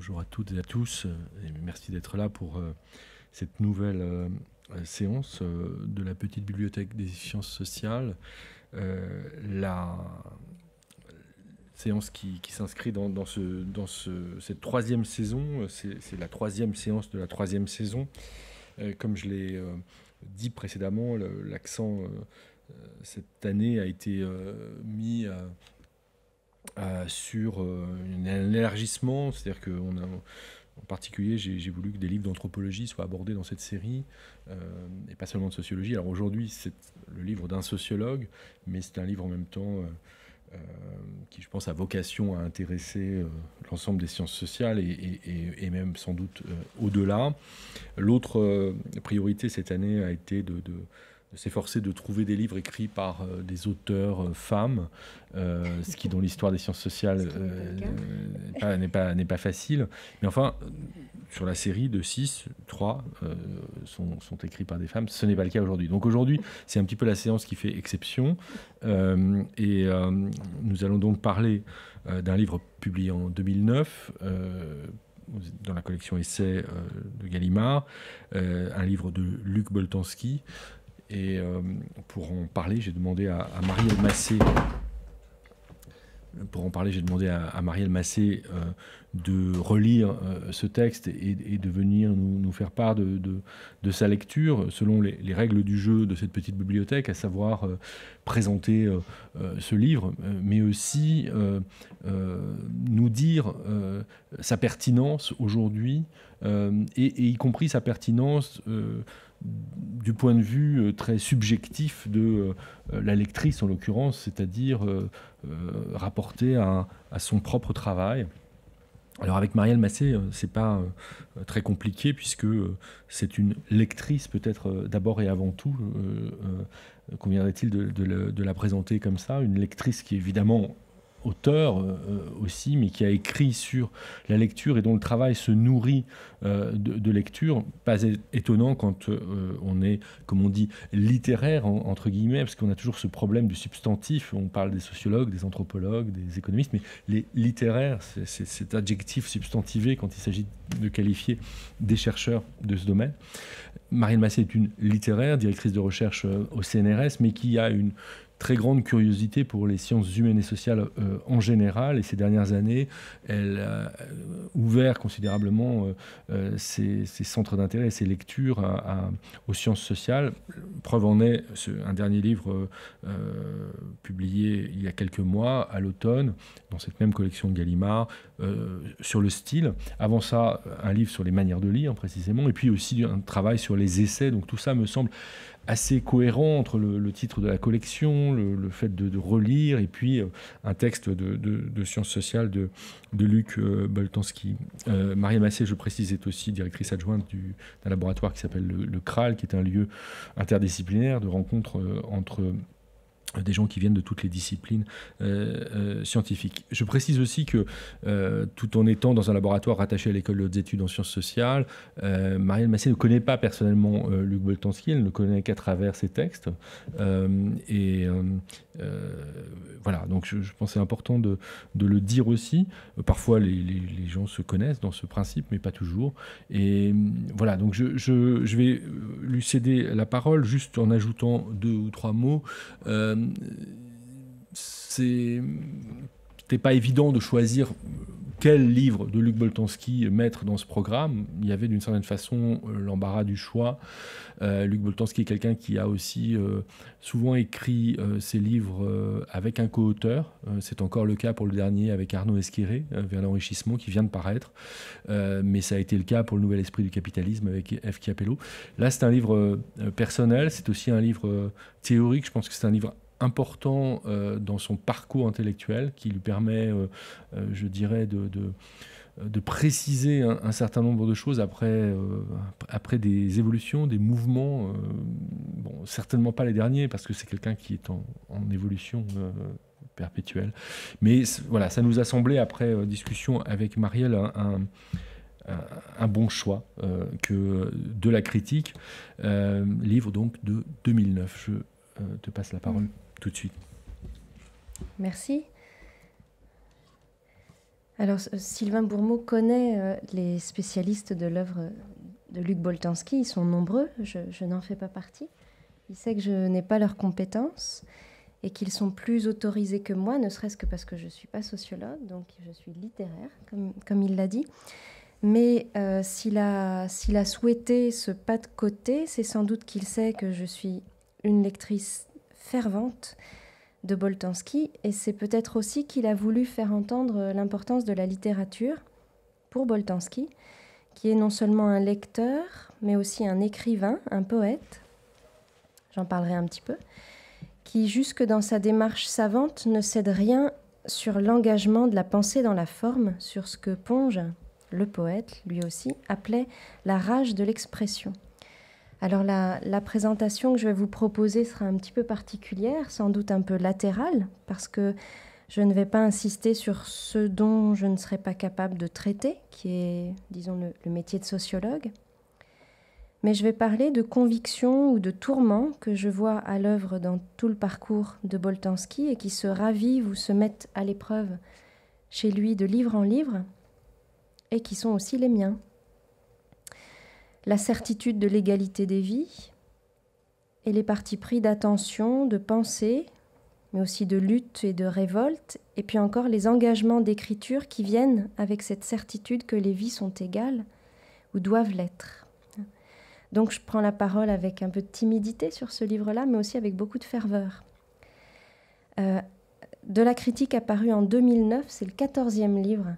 Bonjour à toutes et à tous, et merci d'être là pour cette nouvelle séance de la petite bibliothèque des sciences sociales. La séance qui s'inscrit dans cette troisième saison, c'est la troisième séance de la troisième saison. Comme je l'ai dit précédemment, l'accent cette année a été mis sur un élargissement, c'est-à-dire qu'on a, en particulier, j'ai voulu que des livres d'anthropologie soient abordés dans cette série, et pas seulement de sociologie. Alors aujourd'hui, c'est le livre d'un sociologue, mais c'est un livre en même temps qui, je pense, a vocation à intéresser l'ensemble des sciences sociales et même sans doute au-delà. L'autre priorité cette année a été de s'efforcer de trouver des livres écrits par des auteurs femmes, ce qui dans l'histoire des sciences sociales n'est pas facile. Mais enfin, sur la série de 6, 3 sont écrits par des femmes. Ce n'est pas le cas aujourd'hui. Donc aujourd'hui, c'est un petit peu la séance qui fait exception. Nous allons donc parler d'un livre publié en 2009, dans la collection Essais de Gallimard, un livre de Luc Boltanski. Et pour en parler, j'ai demandé à Marielle Massé. Marielle Massé de relire ce texte et de venir nous faire part de sa lecture selon les règles du jeu de cette petite bibliothèque, à savoir présenter ce livre, mais aussi nous dire sa pertinence aujourd'hui, et y compris sa pertinence du point de vue très subjectif de la lectrice, en l'occurrence, c'est-à-dire rapporté à son propre travail. Alors avec Marielle Massé, c'est pas très compliqué, puisque c'est une lectrice peut-être d'abord et avant tout. Conviendrait-il de la présenter comme ça, une lectrice qui est évidemment auteur aussi, mais qui a écrit sur la lecture et dont le travail se nourrit de lecture. Pas étonnant quand on est, comme on dit, littéraire, entre guillemets, parce qu'on a toujours ce problème du substantif. On parle des sociologues, des anthropologues, des économistes, mais les littéraires, c'est cet adjectif substantivé quand il s'agit de qualifier des chercheurs de ce domaine. Marielle Massé est une littéraire, directrice de recherche au CNRS, mais qui a une très grande curiosité pour les sciences humaines et sociales en général. Et ces dernières années, elle a ouvert considérablement ses centres d'intérêt et ses lectures aux sciences sociales. Preuve en est un dernier livre publié il y a quelques mois, à l'automne, dans cette même collection de Gallimard, sur le style. Avant ça, un livre sur les manières de lire, précisément, et puis aussi un travail sur les essais. Donc tout ça me semble assez cohérent entre le titre de la collection, le fait de relire, et puis un texte de sciences sociales de Luc Boltanski. Marielle Massé, je précise, est aussi directrice adjointe d'un laboratoire qui s'appelle le CRAL, qui est un lieu interdisciplinaire de rencontre entre des gens qui viennent de toutes les disciplines scientifiques. Je précise aussi que, tout en étant dans un laboratoire rattaché à l'école de hautes études en sciences sociales, Marielle Massé ne connaît pas personnellement Luc Boltanski, elle ne le connaît qu'à travers ses textes. Voilà, donc je pense que c'est important de le dire aussi. Parfois, les gens se connaissent dans ce principe, mais pas toujours. Et voilà, donc je vais lui céder la parole juste en ajoutant 2 ou 3 mots. C'était pas évident de choisir quel livre de Luc Boltanski mettre dans ce programme. Il y avait d'une certaine façon l'embarras du choix. Luc Boltanski est quelqu'un qui a aussi souvent écrit ses livres avec un co-auteur. C'est encore le cas pour le dernier avec Arnaud Esquiré, Vers l'enrichissement, qui vient de paraître. Mais ça a été le cas pour Le Nouvel Esprit du Capitalisme avec F. Chiapello. Là, c'est un livre personnel, c'est aussi un livre théorique. Je pense que c'est un livre important dans son parcours intellectuel, qui lui permet, je dirais, de préciser un certain nombre de choses après des évolutions, des mouvements, bon, certainement pas les derniers, parce que c'est quelqu'un qui est en évolution perpétuelle. Mais voilà, ça nous a semblé, après discussion avec Marielle, un bon choix que de la critique. Livre donc de 2009. Je te passe la parole tout de suite. Merci. Alors, Sylvain Bourmeau connaît les spécialistes de l'œuvre de Luc Boltanski. Ils sont nombreux, je n'en fais pas partie. Il sait que je n'ai pas leurs compétences et qu'ils sont plus autorisés que moi, ne serait-ce que parce que je ne suis pas sociologue, donc je suis littéraire, comme il l'a dit. Mais s'il a souhaité ce pas de côté, c'est sans doute qu'il sait que je suis une lectrice fervente de Boltanski, et c'est peut-être aussi qu'il a voulu faire entendre l'importance de la littérature pour Boltanski, qui est non seulement un lecteur, mais aussi un écrivain, un poète, j'en parlerai un petit peu, qui, jusque dans sa démarche savante, ne cède rien sur l'engagement de la pensée dans la forme, sur ce que Ponge, le poète, lui aussi, appelait la rage de l'expression. Alors la présentation que je vais vous proposer sera un petit peu particulière, sans doute un peu latérale, parce que je ne vais pas insister sur ce dont je ne serai pas capable de traiter, qui est, disons, le métier de sociologue. Mais je vais parler de convictions ou de tourments que je vois à l'œuvre dans tout le parcours de Boltanski et qui se ravivent ou se mettent à l'épreuve chez lui de livre en livre et qui sont aussi les miens. La certitude de l'égalité des vies et les partis pris d'attention, de pensée, mais aussi de lutte et de révolte, et puis encore les engagements d'écriture qui viennent avec cette certitude que les vies sont égales ou doivent l'être. Donc je prends la parole avec un peu de timidité sur ce livre-là, mais aussi avec beaucoup de ferveur. De la critique apparue en 2009, c'est le 14e livre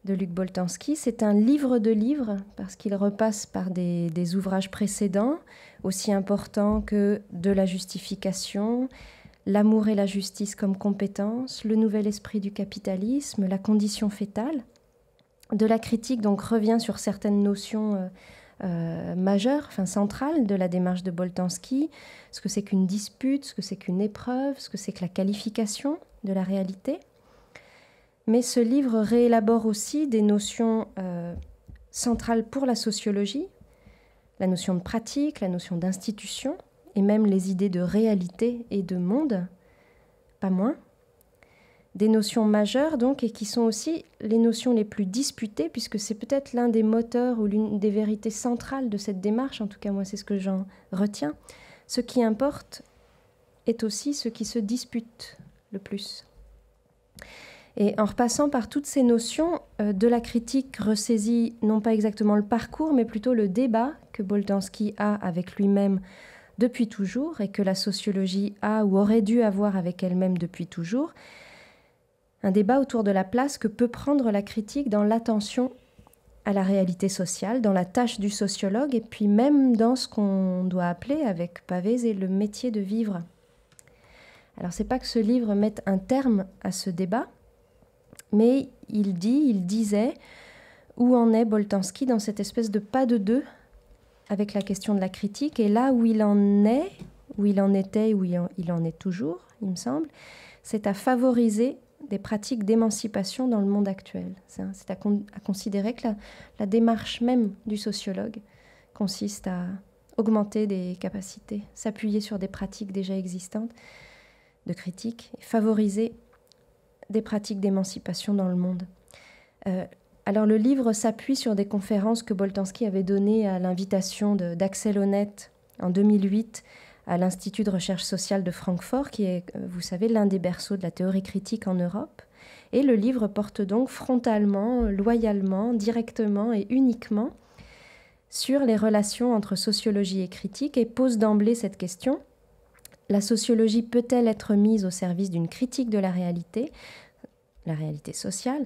de Luc Boltanski. C'est un livre de livres, parce qu'il repasse par des ouvrages précédents, aussi importants que De la justification, L'amour et la justice comme compétence, Le nouvel esprit du capitalisme, La condition fétale. De la critique donc revient sur certaines notions majeure, enfin centrale de la démarche de Boltanski, ce que c'est qu'une dispute, ce que c'est qu'une épreuve, ce que c'est que la qualification de la réalité. Mais ce livre réélabore aussi des notions centrales pour la sociologie, la notion de pratique, la notion d'institution, et même les idées de réalité et de monde, pas moins. Des notions majeures donc, et qui sont aussi les notions les plus disputées, puisque c'est peut-être l'un des moteurs ou l'une des vérités centrales de cette démarche, en tout cas moi c'est ce que j'en retiens. Ce qui importe est aussi ce qui se dispute le plus. Et en repassant par toutes ces notions, de la critique ressaisit non pas exactement le parcours, mais plutôt le débat que Boltanski a avec lui-même depuis toujours, et que la sociologie a ou aurait dû avoir avec elle-même depuis toujours, un débat autour de la place que peut prendre la critique dans l'attention à la réalité sociale, dans la tâche du sociologue, et puis même dans ce qu'on doit appeler avec Pavese le métier de vivre. Alors c'est pas que ce livre mette un terme à ce débat, mais il disait où en est Boltanski dans cette espèce de pas de deux avec la question de la critique, et là où il en est, où il en était, où il en est toujours, il me semble, c'est à favoriser des pratiques d'émancipation dans le monde actuel. C'est à considérer que la démarche même du sociologue consiste à augmenter des capacités, s'appuyer sur des pratiques déjà existantes de critique, et favoriser des pratiques d'émancipation dans le monde. Alors le livre s'appuie sur des conférences que Boltanski avait données à l'invitation d'Axel Honneth en 2008 à l'Institut de recherche sociale de Francfort, qui est, vous savez, l'un des berceaux de la théorie critique en Europe. Et le livre porte donc frontalement, loyalement, directement et uniquement sur les relations entre sociologie et critique et pose d'emblée cette question. La sociologie peut-elle être mise au service d'une critique de la réalité sociale,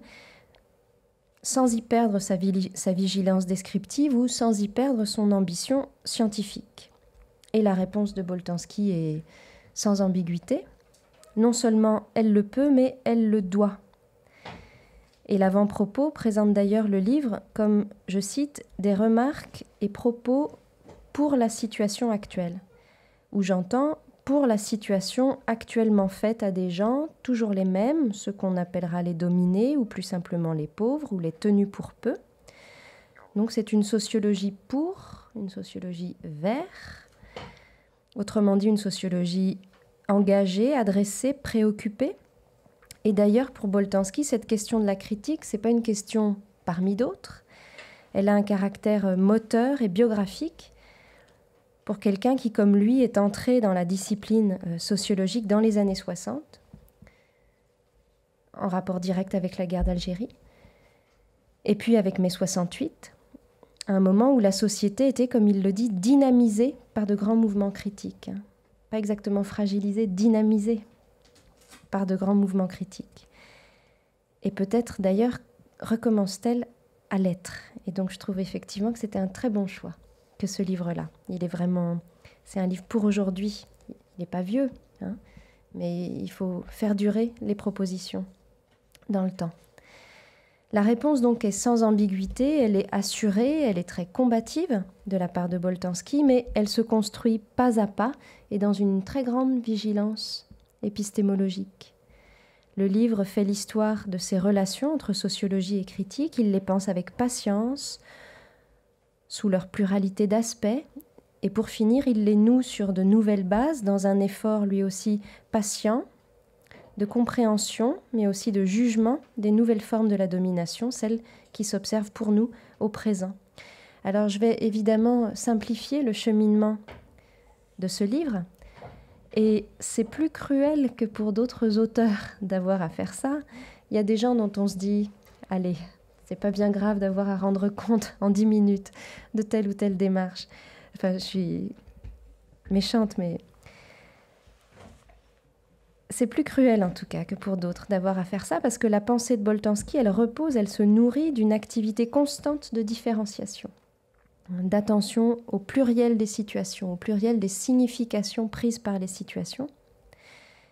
sans y perdre sa vigilance descriptive ou sans y perdre son ambition scientifique? Et la réponse de Boltanski est sans ambiguïté. Non seulement elle le peut, mais elle le doit. Et l'avant-propos présente d'ailleurs le livre comme, je cite, « des remarques et propos pour la situation actuelle », où j'entends « pour la situation actuellement faite à des gens, toujours les mêmes, ceux qu'on appellera les dominés, ou plus simplement les pauvres, ou les tenus pour peu ». Donc c'est une sociologie pour, une sociologie vers, autrement dit, une sociologie engagée, adressée, préoccupée, Et d'ailleurs, pour Boltanski, cette question de la critique, ce n'est pas une question parmi d'autres. Elle a un caractère moteur et biographique pour quelqu'un qui, comme lui, est entré dans la discipline sociologique dans les années 60, en rapport direct avec la guerre d'Algérie, et puis avec mai 68, à un moment où la société était, comme il le dit, dynamisée par de grands mouvements critiques. Pas exactement fragilisée, dynamisée par de grands mouvements critiques. Et peut-être d'ailleurs recommence-t-elle à l'être. Et donc je trouve effectivement que c'était un très bon choix que ce livre-là. Il est vraiment... C'est un livre pour aujourd'hui. Il n'est pas vieux, hein, mais il faut faire durer les propositions dans le temps. La réponse donc est sans ambiguïté, elle est assurée, elle est très combative de la part de Boltanski, mais elle se construit pas à pas et dans une très grande vigilance épistémologique. Le livre fait l'histoire de ces relations entre sociologie et critique, il les pense avec patience, sous leur pluralité d'aspects, et pour finir, il les noue sur de nouvelles bases, dans un effort lui aussi patient, de compréhension, mais aussi de jugement des nouvelles formes de la domination, celles qui s'observent pour nous au présent. Alors je vais évidemment simplifier le cheminement de ce livre, et c'est plus cruel que pour d'autres auteurs d'avoir à faire ça. Il y a des gens dont on se dit « Allez, c'est pas bien grave d'avoir à rendre compte en 10 minutes de telle ou telle démarche. » Enfin, je suis méchante, mais... C'est plus cruel en tout cas que pour d'autres d'avoir à faire ça, parce que la pensée de Boltanski, elle repose, elle se nourrit d'une activité constante de différenciation, d'attention au pluriel des situations, au pluriel des significations prises par les situations.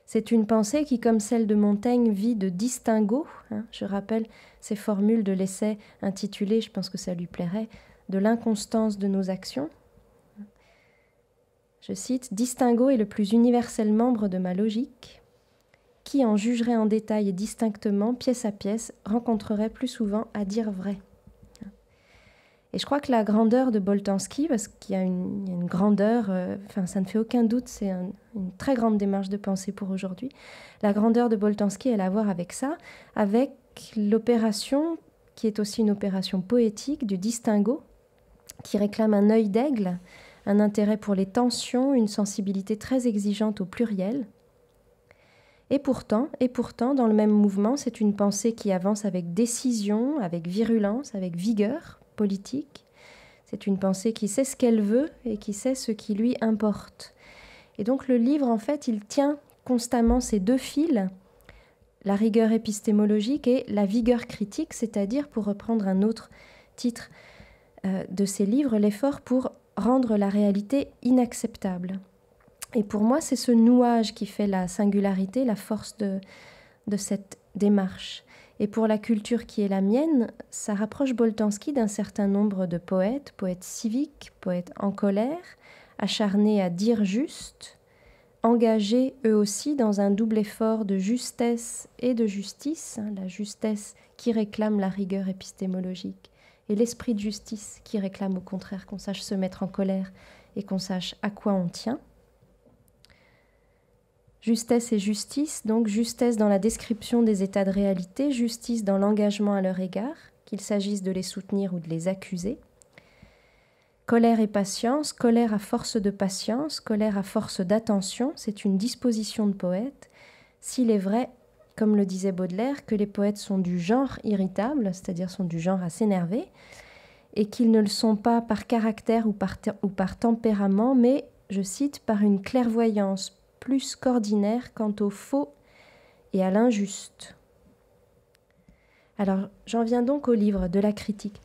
C'est une pensée qui, comme celle de Montaigne, vit de distinguo. Je rappelle ces formules de l'essai intitulé, je pense que ça lui plairait, « De l'inconstance de nos actions ». Je cite « Distinguo est le plus universel membre de ma logique. Qui en jugerait en détail et distinctement, pièce à pièce, rencontrerait plus souvent à dire vrai. » Et je crois que la grandeur de Boltanski, parce qu'il y a une grandeur, ça ne fait aucun doute, c'est une très grande démarche de pensée pour aujourd'hui. La grandeur de Boltanski, elle a à voir avec ça, avec l'opération, qui est aussi une opération poétique, du distinguo, qui réclame un œil d'aigle, un intérêt pour les tensions, une sensibilité très exigeante au pluriel. Et pourtant, dans le même mouvement, c'est une pensée qui avance avec décision, avec virulence, avec vigueur politique. C'est une pensée qui sait ce qu'elle veut et qui sait ce qui lui importe. Et donc le livre, en fait, il tient constamment ces deux fils, la rigueur épistémologique et la vigueur critique, c'est-à-dire, pour reprendre un autre titre de ces livres, l'effort pour rendre la réalité inacceptable. Et pour moi, c'est ce nouage qui fait la singularité, la force de cette démarche. Et pour la culture qui est la mienne, ça rapproche Boltanski d'un certain nombre de poètes, poètes civiques, poètes en colère, acharnés à dire juste, engagés eux aussi dans un double effort de justesse et de justice, la justesse qui réclame la rigueur épistémologique, et l'esprit de justice qui réclame au contraire qu'on sache se mettre en colère et qu'on sache à quoi on tient. Justesse et justice, donc justesse dans la description des états de réalité, justice dans l'engagement à leur égard, qu'il s'agisse de les soutenir ou de les accuser. Colère et patience, colère à force de patience, colère à force d'attention, c'est une disposition de poète. S'il est vrai, comme le disait Baudelaire, que les poètes sont du genre irritable, c'est-à-dire sont du genre à s'énerver, et qu'ils ne le sont pas par caractère ou par tempérament, mais, je cite, par une clairvoyance plus qu'ordinaire quant au faux et à l'injuste. Alors, j'en viens donc au livre de la critique.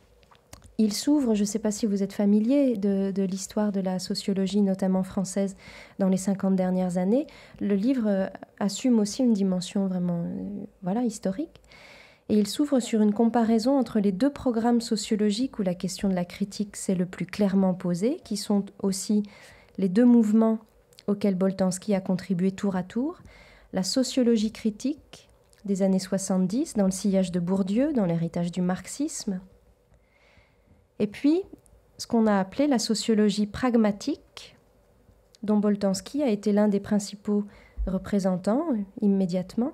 Il s'ouvre, je ne sais pas si vous êtes familier de l'histoire de la sociologie, notamment française, dans les 50 dernières années. Le livre assume aussi une dimension vraiment historique. Et il s'ouvre sur une comparaison entre les deux programmes sociologiques où la question de la critique s'est le plus clairement posée, qui sont aussi les deux mouvements auquel Boltanski a contribué tour à tour, la sociologie critique des années 70, dans le sillage de Bourdieu, dans l'héritage du marxisme, et puis ce qu'on a appelé la sociologie pragmatique, dont Boltanski a été l'un des principaux représentants immédiatement,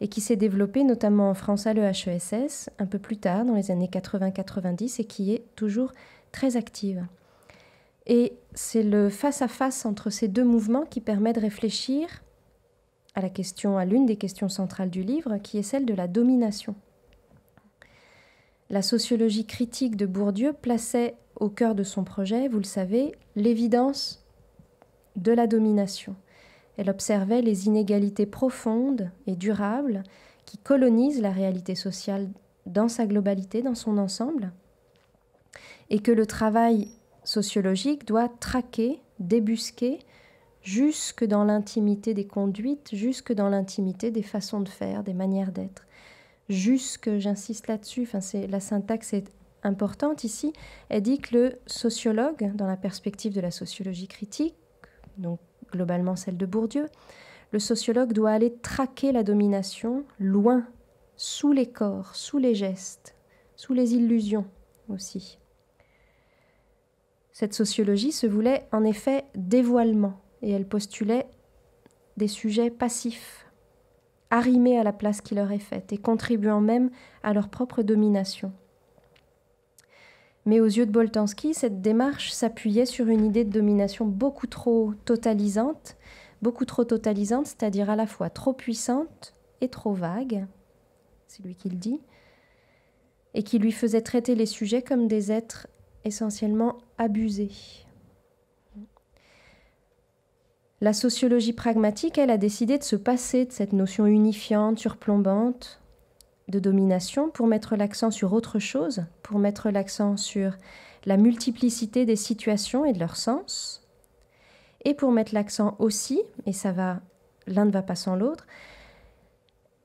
et qui s'est développée notamment en France à l'EHESS, un peu plus tard, dans les années 80-90, et qui est toujours très active. Et c'est le face-à-face entre ces deux mouvements qui permet de réfléchir à l'une des questions centrales du livre, qui est celle de la domination. La sociologie critique de Bourdieu plaçait au cœur de son projet, vous le savez, l'évidence de la domination. Elle observait les inégalités profondes et durables qui colonisent la réalité sociale dans sa globalité, dans son ensemble, et que le travail sociologique doit traquer, débusquer, jusque dans l'intimité des conduites, jusque dans l'intimité des façons de faire, des manières d'être. Jusque, j'insiste là-dessus, la syntaxe est importante ici, elle dit que le sociologue, dans la perspective de la sociologie critique, donc globalement celle de Bourdieu, le sociologue doit aller traquer la domination loin, sous les corps, sous les gestes, sous les illusions aussi. Cette sociologie se voulait en effet dévoilement, et elle postulait des sujets passifs, arrimés à la place qui leur est faite et contribuant même à leur propre domination. Mais aux yeux de Boltanski, cette démarche s'appuyait sur une idée de domination beaucoup trop totalisante, c'est-à-dire à la fois trop puissante et trop vague, c'est lui qui le dit, et qui lui faisait traiter les sujets comme des êtres essentiellement abusés. La sociologie pragmatique, elle, a décidé de se passer de cette notion unifiante, surplombante de domination pour mettre l'accent sur autre chose, pour mettre l'accent sur la multiplicité des situations et de leur sens, et pour mettre l'accent aussi, et l'un ne va pas sans l'autre,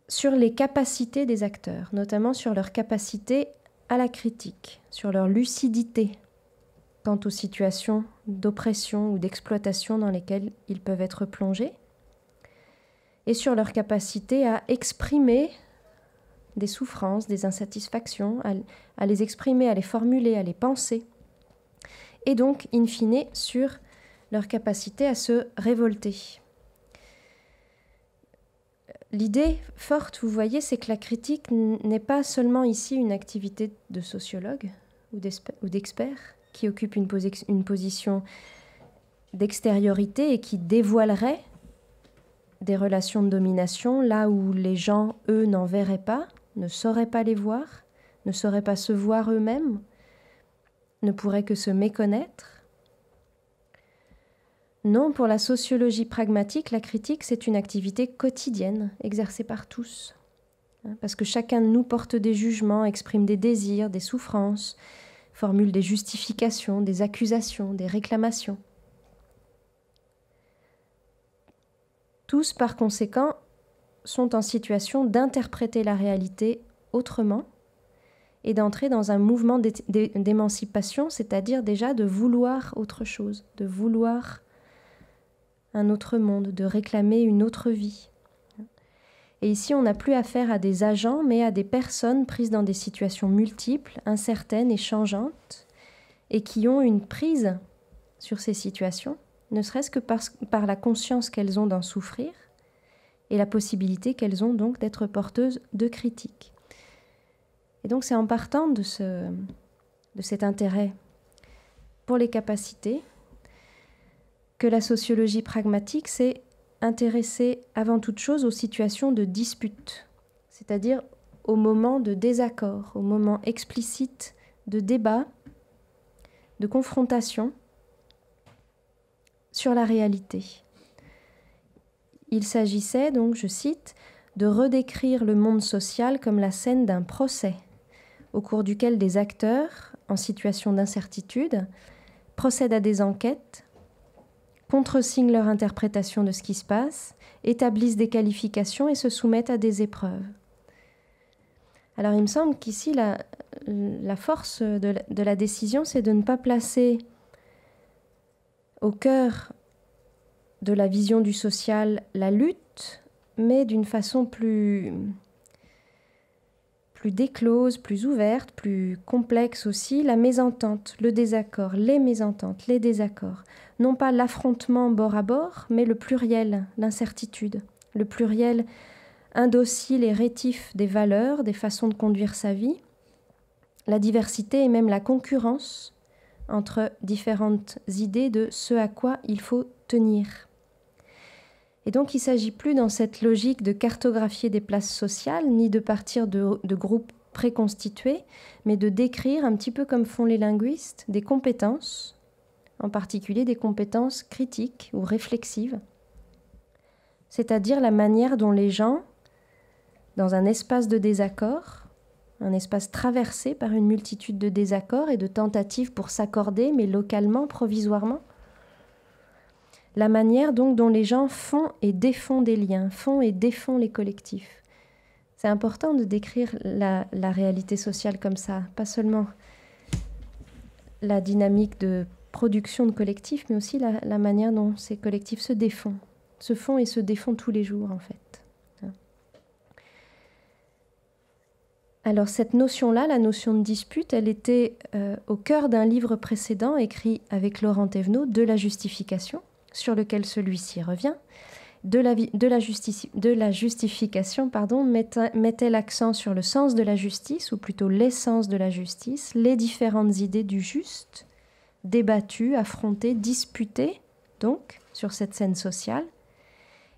sur les capacités des acteurs, notamment sur leur capacité à la critique, sur leur lucidité quant aux situations d'oppression ou d'exploitation dans lesquelles ils peuvent être plongés, et sur leur capacité à exprimer des souffrances, des insatisfactions, à les exprimer, à les formuler, à les penser, et donc, in fine, sur leur capacité à se révolter. L'idée forte, vous voyez, c'est que la critique n'est pas seulement ici une activité de sociologue ou d'expert qui occupe une position d'extériorité et qui dévoilerait des relations de domination là où les gens, eux, n'en verraient pas, ne sauraient pas les voir, ne sauraient pas se voir eux-mêmes, ne pourraient que se méconnaître. Non, pour la sociologie pragmatique, la critique, c'est une activité quotidienne, exercée par tous. Parce que chacun de nous porte des jugements, exprime des désirs, des souffrances, formule des justifications, des accusations, des réclamations. Tous, par conséquent, sont en situation d'interpréter la réalité autrement et d'entrer dans un mouvement d'émancipation, c'est-à-dire déjà de vouloir autre chose, de vouloir un autre monde, de réclamer une autre vie. Et ici, on n'a plus affaire à des agents, mais à des personnes prises dans des situations multiples, incertaines et changeantes, et qui ont une prise sur ces situations, ne serait-ce que par la conscience qu'elles ont d'en souffrir, et la possibilité qu'elles ont donc d'être porteuses de critiques. Et donc c'est en partant de cet intérêt pour les capacités que la sociologie pragmatique s'est intéressée avant toute chose aux situations de dispute, c'est-à-dire aux moments de désaccord, aux moments explicites de débat, de confrontation sur la réalité. Il s'agissait donc, je cite, de redécrire le monde social comme la scène d'un procès, au cours duquel des acteurs, en situation d'incertitude, procèdent à des enquêtes, contresignent leur interprétation de ce qui se passe, établissent des qualifications et se soumettent à des épreuves. Alors il me semble qu'ici, la force de la décision, c'est de ne pas placer au cœur de la vision du social la lutte, mais d'une façon plus déclose, plus ouverte, plus complexe aussi, la mésentente, le désaccord, les mésententes, les désaccords. Non pas l'affrontement bord à bord, mais le pluriel, l'incertitude. Le pluriel indocile et rétif des valeurs, des façons de conduire sa vie, la diversité et même la concurrence entre différentes idées de ce à quoi il faut tenir. Et donc il ne s'agit plus dans cette logique de cartographier des places sociales, ni de partir de groupes préconstitués, mais de décrire, un petit peu comme font les linguistes, des compétences, en particulier des compétences critiques ou réflexives, c'est-à-dire la manière dont les gens, dans un espace de désaccord, un espace traversé par une multitude de désaccords et de tentatives pour s'accorder, mais localement, provisoirement, la manière donc dont les gens font et défont des liens, font et défont les collectifs. C'est important de décrire la réalité sociale comme ça, pas seulement la dynamique de production de collectifs, mais aussi la manière dont ces collectifs se font et se défont tous les jours en fait. Alors cette notion-là, la notion de dispute, elle était au cœur d'un livre précédent écrit avec Laurent Thévenot, De la justification, sur lequel celui-ci revient. De la justification, mettait l'accent sur le sens de la justice, ou plutôt l'essence de la justice, les différentes idées du juste, débattues, affrontées, disputées, donc, sur cette scène sociale.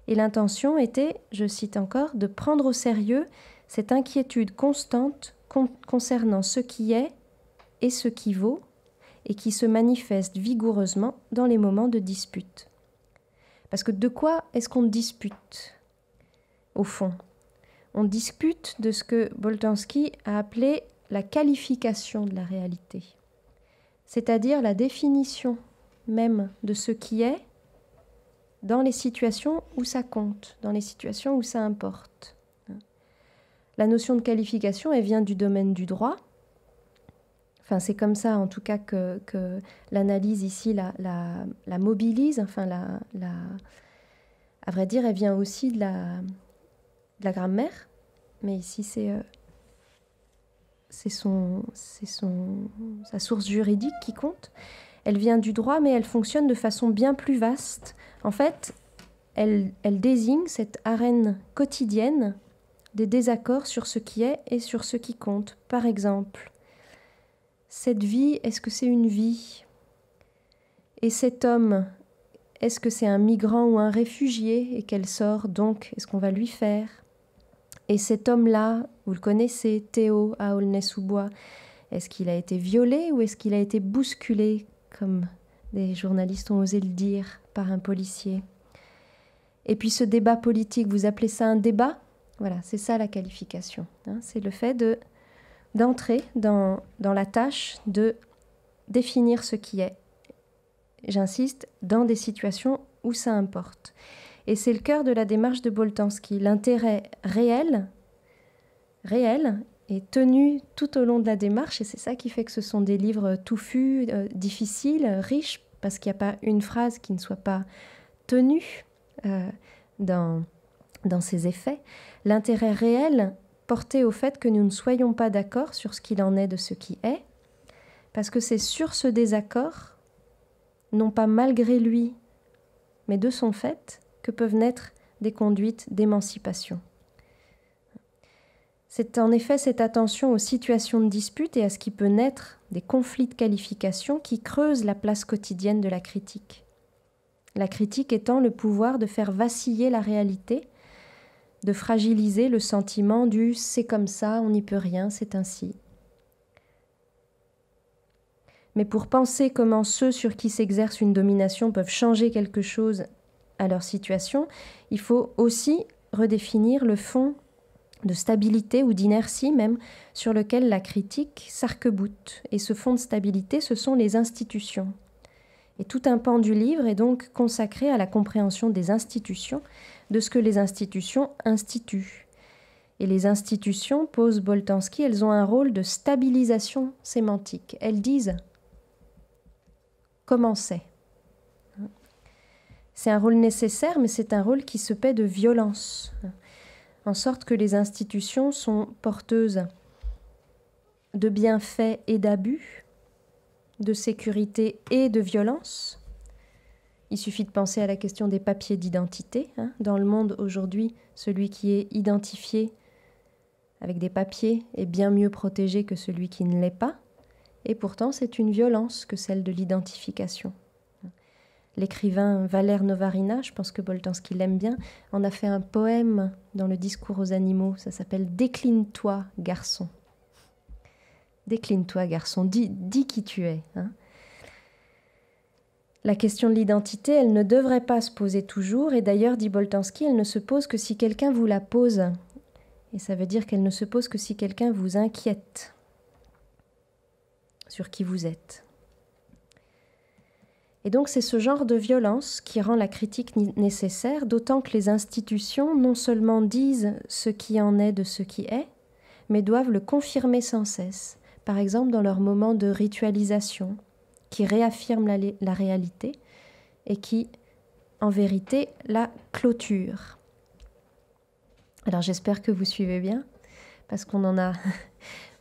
Et l'intention était, je cite encore, de prendre au sérieux cette inquiétude constante concernant ce qui est et ce qui vaut, et qui se manifeste vigoureusement dans les moments de dispute. Parce que de quoi est-ce qu'on dispute, au fond? On dispute de ce que Boltanski a appelé la qualification de la réalité, c'est-à-dire la définition même de ce qui est dans les situations où ça compte, dans les situations où ça importe. La notion de qualification, elle vient du domaine du droit. Enfin, c'est comme ça, en tout cas, que l'analyse ici la mobilise. Enfin, à vrai dire, elle vient aussi de la grammaire. Mais ici, c'est sa source juridique qui compte. Elle vient du droit, mais elle fonctionne de façon bien plus vaste. En fait, elle désigne cette arène quotidienne des désaccords sur ce qui est et sur ce qui compte. Par exemple, cette vie, est-ce que c'est une vie? Et cet homme, est-ce que c'est un migrant ou un réfugié? Et quel sort donc est-ce qu'on va lui faire? Et cet homme-là, vous le connaissez, Théo à Aulnay-sous-Bois, est-ce qu'il a été violé ou est-ce qu'il a été bousculé, comme des journalistes ont osé le dire, par un policier? Et puis ce débat politique, vous appelez ça un débat? Voilà, c'est ça la qualification. C'est le fait d'entrer dans la tâche de définir ce qui est. J'insiste, dans des situations où ça importe. Et c'est le cœur de la démarche de Boltanski. L'intérêt réel est tenu tout au long de la démarche, et c'est ça qui fait que ce sont des livres touffus, difficiles, riches, parce qu'il n'y a pas une phrase qui ne soit pas tenue dans ses effets. L'intérêt réel porté au fait que nous ne soyons pas d'accord sur ce qu'il en est de ce qui est, parce que c'est sur ce désaccord, non pas malgré lui, mais de son fait, que peuvent naître des conduites d'émancipation. C'est en effet cette attention aux situations de dispute et à ce qui peut naître des conflits de qualification qui creusent la place quotidienne de la critique. La critique étant le pouvoir de faire vaciller la réalité, de fragiliser le sentiment du « c'est comme ça, on n'y peut rien, c'est ainsi ». Mais pour penser comment ceux sur qui s'exerce une domination peuvent changer quelque chose à leur situation, il faut aussi redéfinir le fond de stabilité ou d'inertie même sur lequel la critique s'arc-boute. Et ce fond de stabilité, ce sont les institutions. Et tout un pan du livre est donc consacré à la compréhension des institutions, de ce que les institutions instituent. Et les institutions, pose Boltanski, elles ont un rôle de stabilisation sémantique. Elles disent comment c'est. C'est un rôle nécessaire, mais c'est un rôle qui se paie de violence, en sorte que les institutions sont porteuses de bienfaits et d'abus, de sécurité et de violence, Il suffit de penser à la question des papiers d'identité. Dans le monde aujourd'hui, celui qui est identifié avec des papiers est bien mieux protégé que celui qui ne l'est pas. Et pourtant, c'est une violence que celle de l'identification. L'écrivain Valère Novarina, je pense que Boltanski l'aime bien, en a fait un poème dans le discours aux animaux. Ça s'appelle « Décline-toi, garçon ». Décline-toi, garçon, dis qui tu es. La question de l'identité, elle ne devrait pas se poser toujours, et d'ailleurs, dit Boltanski, elle ne se pose que si quelqu'un vous la pose. Et ça veut dire qu'elle ne se pose que si quelqu'un vous inquiète sur qui vous êtes. Et donc c'est ce genre de violence qui rend la critique nécessaire, d'autant que les institutions non seulement disent ce qui en est de ce qui est, mais doivent le confirmer sans cesse, par exemple dans leurs moments de ritualisation, qui réaffirment la réalité et qui, en vérité, la clôturent. Alors j'espère que vous suivez bien, parce qu'on en a,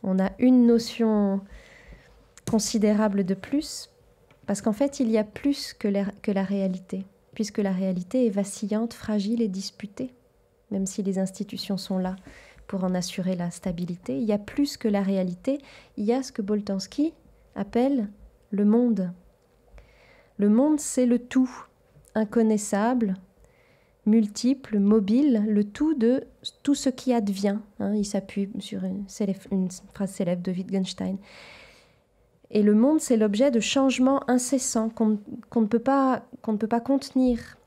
on a une notion considérable de plus, parce qu'en fait, il y a plus que la réalité, puisque la réalité est vacillante, fragile et disputée, même si les institutions sont là pour en assurer la stabilité. Il y a plus que la réalité, il y a ce que Boltanski appelle le monde. Le monde, c'est le tout, inconnaissable, multiple, mobile, le tout de tout ce qui advient. Il s'appuie sur une phrase célèbre de Wittgenstein. Et le monde, c'est l'objet de changements incessants qu'on ne peut pas contenir.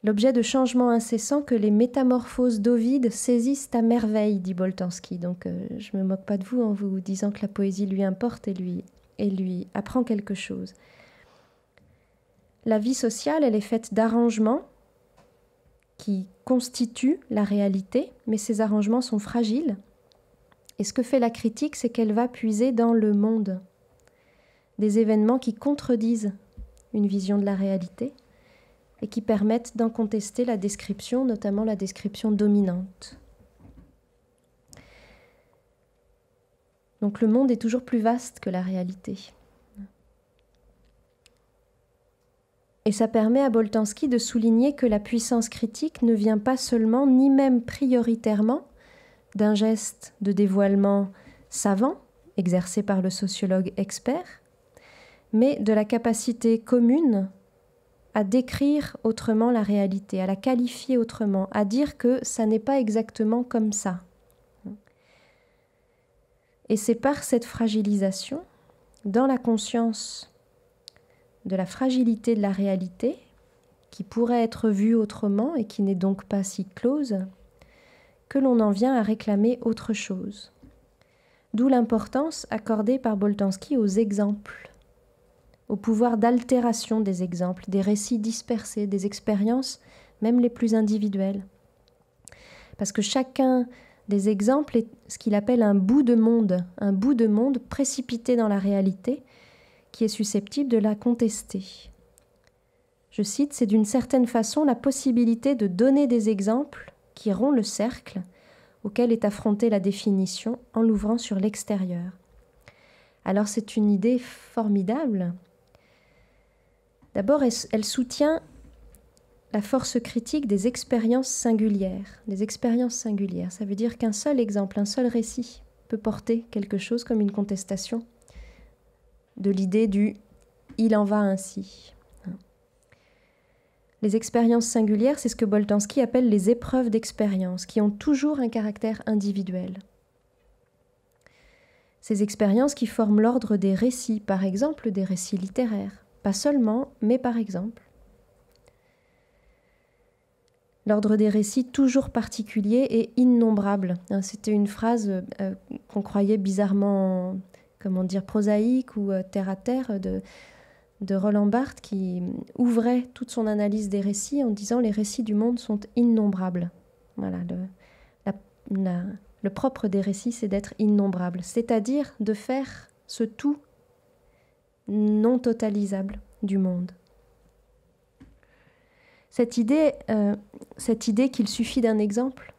L'objet de changements incessants que les métamorphoses d'Ovide saisissent à merveille, dit Boltanski. Donc je ne me moque pas de vous en vous disant que la poésie lui importe et lui apprend quelque chose. La vie sociale, elle est faite d'arrangements qui constituent la réalité, mais ces arrangements sont fragiles. Et ce que fait la critique, c'est qu'elle va puiser dans le monde des événements qui contredisent une vision de la réalité et qui permettent d'en contester la description, notamment la description dominante. Donc le monde est toujours plus vaste que la réalité. Et ça permet à Boltanski de souligner que la puissance critique ne vient pas seulement, ni même prioritairement, d'un geste de dévoilement savant, exercé par le sociologue expert, mais de la capacité commune à décrire autrement la réalité, à la qualifier autrement, à dire que ça n'est pas exactement comme ça. Et c'est par cette fragilisation, dans la conscience de la fragilité de la réalité, qui pourrait être vue autrement et qui n'est donc pas si close, que l'on en vient à réclamer autre chose. D'où l'importance accordée par Boltanski aux exemples, au pouvoir d'altération des exemples, des récits dispersés, des expériences, même les plus individuelles. Parce que chacun des exemples est ce qu'il appelle un bout de monde précipité dans la réalité, qui est susceptible de la contester. Je cite, « C'est d'une certaine façon la possibilité de donner des exemples qui rompt le cercle auquel est affrontée la définition en l'ouvrant sur l'extérieur. » Alors c'est une idée formidable. D'abord, elle soutient la force critique des expériences singulières. Des expériences singulières, ça veut dire qu'un seul exemple, un seul récit peut porter quelque chose comme une contestation de l'idée du « il en va ainsi ». Les expériences singulières, c'est ce que Boltanski appelle les épreuves d'expérience, qui ont toujours un caractère individuel. Ces expériences qui forment l'ordre des récits, par exemple des récits littéraires, pas seulement, mais par exemple. L'ordre des récits toujours particulier et innombrable. C'était une phrase qu'on croyait bizarrement, prosaïque ou terre à terre de Roland Barthes, qui ouvrait toute son analyse des récits en disant « les récits du monde sont innombrables ». Voilà, le propre des récits, c'est d'être innombrable, c'est-à-dire de faire ce tout non totalisable du monde. Cette idée qu'il suffit d'un exemple,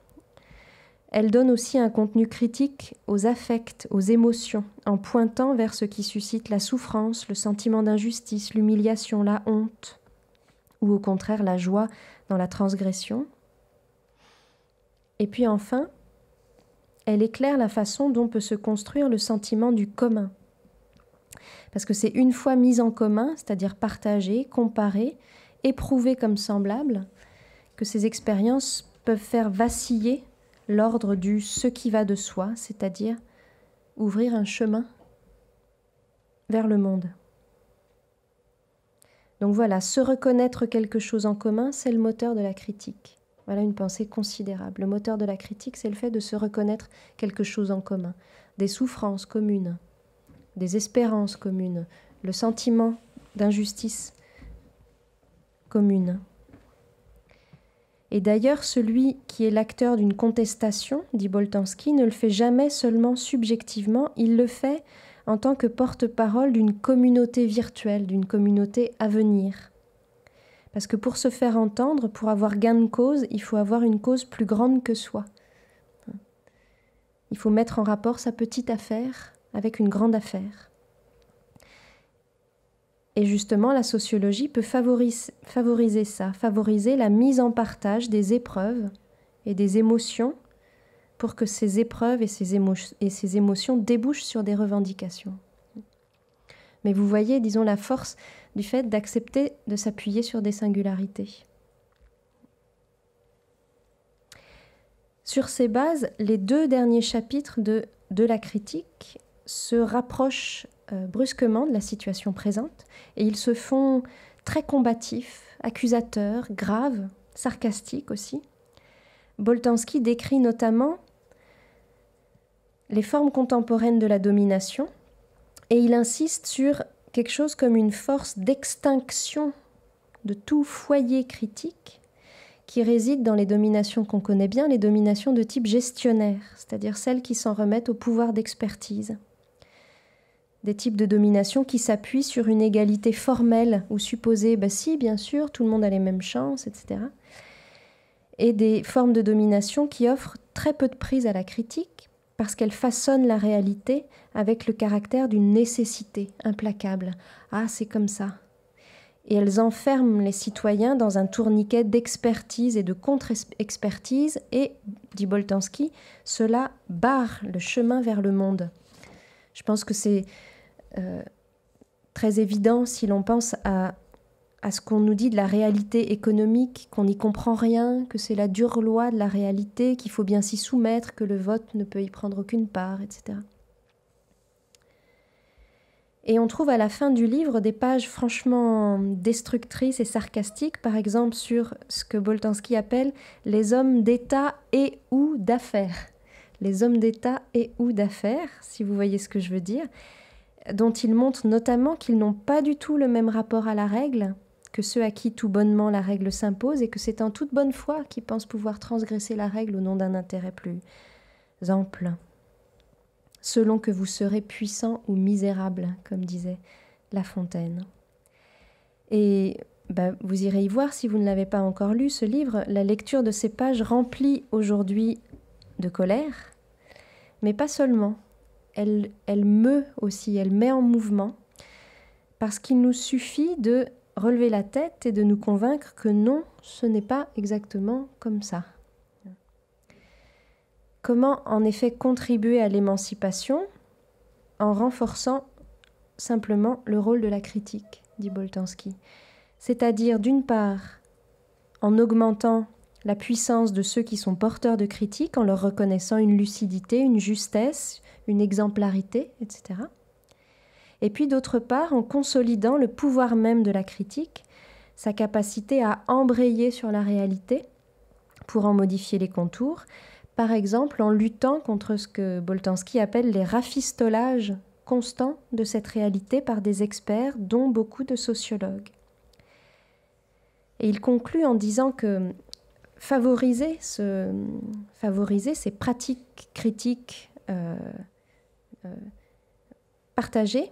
Elle donne aussi un contenu critique aux affects, aux émotions, en pointant vers ce qui suscite la souffrance, le sentiment d'injustice, l'humiliation, la honte, ou au contraire la joie dans la transgression. Et puis enfin, elle éclaire la façon dont peut se construire le sentiment du commun. Parce que c'est une fois mis en commun, c'est-à-dire partagé, comparé, éprouvé comme semblable, que ces expériences peuvent faire vaciller l'ordre du ce qui va de soi, c'est-à-dire ouvrir un chemin vers le monde. Donc voilà, se reconnaître quelque chose en commun, c'est le moteur de la critique. Voilà une pensée considérable. Le moteur de la critique, c'est le fait de se reconnaître quelque chose en commun. Des souffrances communes, des espérances communes, le sentiment d'injustice commune. Et d'ailleurs, celui qui est l'acteur d'une contestation, dit Boltanski, ne le fait jamais seulement subjectivement, il le fait en tant que porte-parole d'une communauté virtuelle, d'une communauté à venir. Parce que pour se faire entendre, pour avoir gain de cause, il faut avoir une cause plus grande que soi. Il faut mettre en rapport sa petite affaire avec une grande affaire. Et justement, la sociologie peut favoriser ça, favoriser la mise en partage des épreuves et des émotions pour que ces épreuves et ces émotions débouchent sur des revendications. Mais vous voyez, disons, la force du fait d'accepter de s'appuyer sur des singularités. Sur ces bases, les 2 derniers chapitres de la critique se rapprochent brusquement de la situation présente et ils se font très combatifs, accusateurs, graves, sarcastiques aussi. Boltanski décrit notamment les formes contemporaines de la domination et il insiste sur quelque chose comme une force d'extinction de tout foyer critique qui réside dans les dominations qu'on connaît bien, les dominations de type gestionnaire, c'est-à-dire celles qui s'en remettent au pouvoir d'expertise. Des types de domination qui s'appuient sur une égalité formelle ou supposée, si, bien sûr, tout le monde a les mêmes chances, etc. Et des formes de domination qui offrent très peu de prise à la critique parce qu'elles façonnent la réalité avec le caractère d'une nécessité implacable. Ah, c'est comme ça. Et elles enferment les citoyens dans un tourniquet d'expertise et de contre-expertise et, dit Boltanski, cela barre le chemin vers le monde. Je pense que c'est très évident si l'on pense à ce qu'on nous dit de la réalité économique, qu'on n'y comprend rien, que c'est la dure loi de la réalité, qu'il faut bien s'y soumettre, que le vote ne peut y prendre aucune part, etc. Et on trouve à la fin du livre des pages franchement destructrices et sarcastiques, par exemple sur ce que Boltanski appelle les hommes d'État et ou d'affaires. Les hommes d'État et ou d'affaires, si vous voyez ce que je veux dire, dont il montre notamment qu'ils n'ont pas du tout le même rapport à la règle que ceux à qui tout bonnement la règle s'impose et que c'est en toute bonne foi qu'ils pensent pouvoir transgresser la règle au nom d'un intérêt plus ample. Selon que vous serez puissant ou misérable, comme disait La Fontaine. Et vous irez y voir, si vous ne l'avez pas encore lu, ce livre, la lecture de ces pages remplit aujourd'hui de colère, mais pas seulement. Elle meut aussi, elle met en mouvement, parce qu'il nous suffit de relever la tête et de nous convaincre que non, ce n'est pas exactement comme ça. Comment en effet contribuer à l'émancipation en renforçant simplement le rôle de la critique, dit Boltanski. C'est-à-dire d'une part en augmentant la puissance de ceux qui sont porteurs de critique, en leur reconnaissant une lucidité, une justesse, une exemplarité, etc. Et puis d'autre part en consolidant le pouvoir même de la critique, sa capacité à embrayer sur la réalité pour en modifier les contours, par exemple en luttant contre ce que Boltanski appelle les rafistolages constants de cette réalité par des experts, dont beaucoup de sociologues. Et il conclut en disant que favoriser ces pratiques critiques partagées,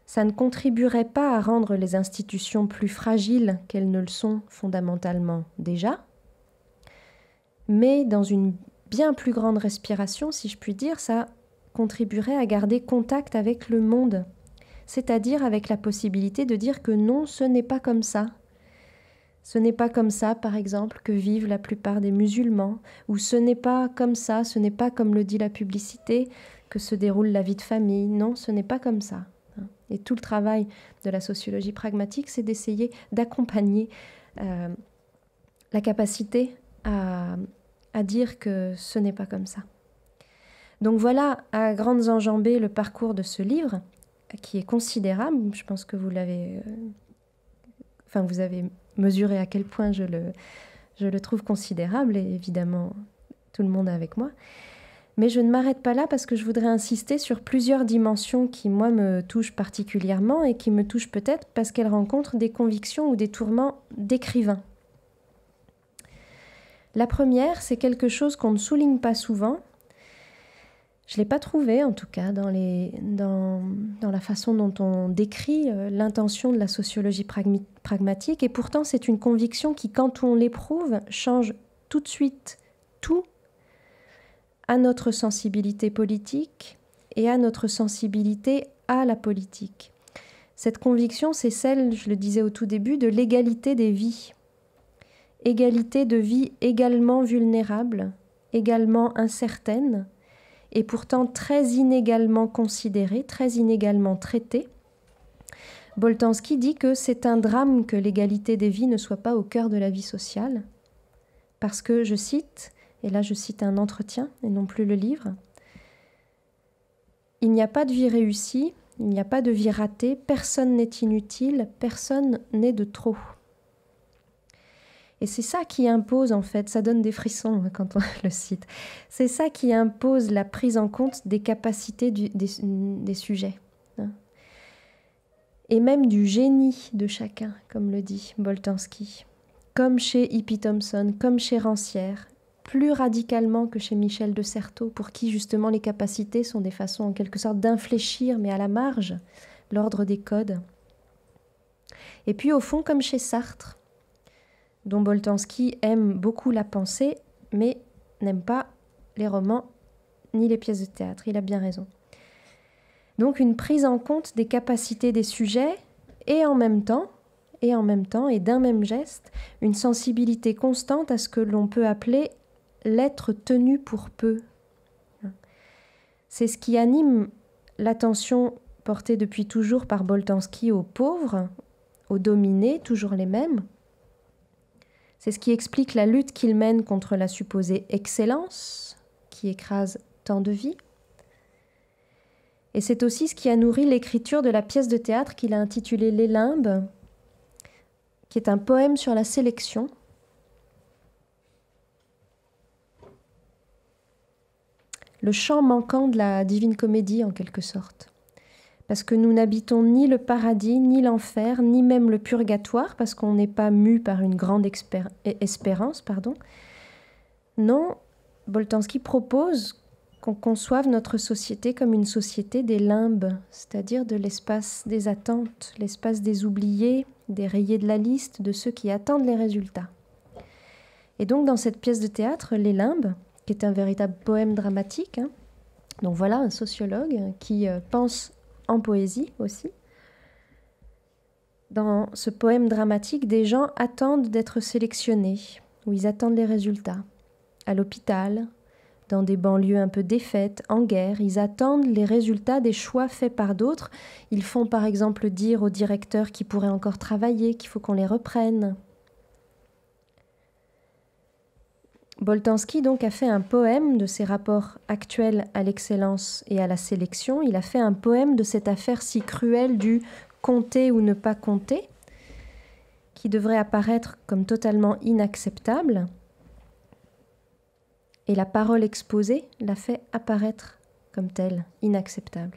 ça ne contribuerait pas à rendre les institutions plus fragiles qu'elles ne le sont fondamentalement déjà, mais dans une bien plus grande respiration, si je puis dire, ça contribuerait à garder contact avec le monde, c'est-à-dire avec la possibilité de dire que non, ce n'est pas comme ça. Ce n'est pas comme ça, par exemple, que vivent la plupart des musulmans, ou ce n'est pas comme ça, ce n'est pas comme le dit la publicité, que se déroule la vie de famille. Non, ce n'est pas comme ça. Et tout le travail de la sociologie pragmatique, c'est d'essayer d'accompagner la capacité à dire que ce n'est pas comme ça. Donc voilà, à grandes enjambées, le parcours de ce livre, qui est considérable. Je pense que vous l'avez... vous avez mesuré à quel point je le trouve considérable, et évidemment, tout le monde est avec moi. Mais je ne m'arrête pas là parce que je voudrais insister sur plusieurs dimensions qui, moi, me touchent particulièrement et qui me touchent peut-être parce qu'elles rencontrent des convictions ou des tourments d'écrivains. La première, c'est quelque chose qu'on ne souligne pas souvent. Je ne l'ai pas trouvé, en tout cas, dans la façon dont on décrit l'intention de la sociologie pragmatique. Et pourtant, c'est une conviction qui, quand on l'éprouve, change tout de suite tout à notre sensibilité politique et à notre sensibilité à la politique. Cette conviction, c'est celle, je le disais au tout début, de l'égalité des vies. Égalité de vie également vulnérable, également incertaine, et pourtant très inégalement considérée, très inégalement traitée. Boltanski dit que c'est un drame que l'égalité des vies ne soit pas au cœur de la vie sociale, parce que, je cite, et là je cite un entretien et non plus le livre, « Il n'y a pas de vie réussie, il n'y a pas de vie ratée, personne n'est inutile, personne n'est de trop. » Et c'est ça qui impose, en fait, ça donne des frissons quand on le cite, c'est ça qui impose la prise en compte des capacités des sujets, hein, et même du génie de chacun, comme le dit Boltanski, comme chez Hippie Thompson, comme chez Rancière, plus radicalement que chez Michel de Certeau, pour qui justement les capacités sont des façons en quelque sorte d'infléchir, mais à la marge, l'ordre des codes. Et puis au fond, comme chez Sartre, dont Boltanski aime beaucoup la pensée, mais n'aime pas les romans ni les pièces de théâtre. Il a bien raison. Donc une prise en compte des capacités des sujets, et en même temps, et d'un même geste, une sensibilité constante à ce que l'on peut appeler l'être tenu pour peu. C'est ce qui anime l'attention portée depuis toujours par Boltanski aux pauvres, aux dominés, toujours les mêmes. C'est ce qui explique la lutte qu'il mène contre la supposée excellence, qui écrase tant de vies. Et c'est aussi ce qui a nourri l'écriture de la pièce de théâtre qu'il a intitulée Les Limbes, qui est un poème sur la sélection. Le chant manquant de la Divine Comédie, en quelque sorte. Parce que nous n'habitons ni le paradis, ni l'enfer, ni même le purgatoire, parce qu'on n'est pas mu par une grande espérance. Non, Boltanski propose qu'on conçoive notre société comme une société des limbes, c'est-à-dire de l'espace des attentes, l'espace des oubliés, des rayés de la liste, de ceux qui attendent les résultats. Et donc dans cette pièce de théâtre, Les Limbes, qui est un véritable poème dramatique, hein, donc voilà un sociologue qui pense en poésie aussi. Dans ce poème dramatique, des gens attendent d'être sélectionnés, ou ils attendent les résultats. À l'hôpital, dans des banlieues un peu défaites, en guerre, ils attendent les résultats des choix faits par d'autres. Ils font par exemple dire au directeur qu'ils pourraient encore travailler, qu'il faut qu'on les reprenne. Boltanski donc a fait un poème de ses rapports actuels à l'excellence et à la sélection. Il a fait un poème de cette affaire si cruelle du compter ou ne pas compter, qui devrait apparaître comme totalement inacceptable. Et la parole exposée l'a fait apparaître comme telle, inacceptable.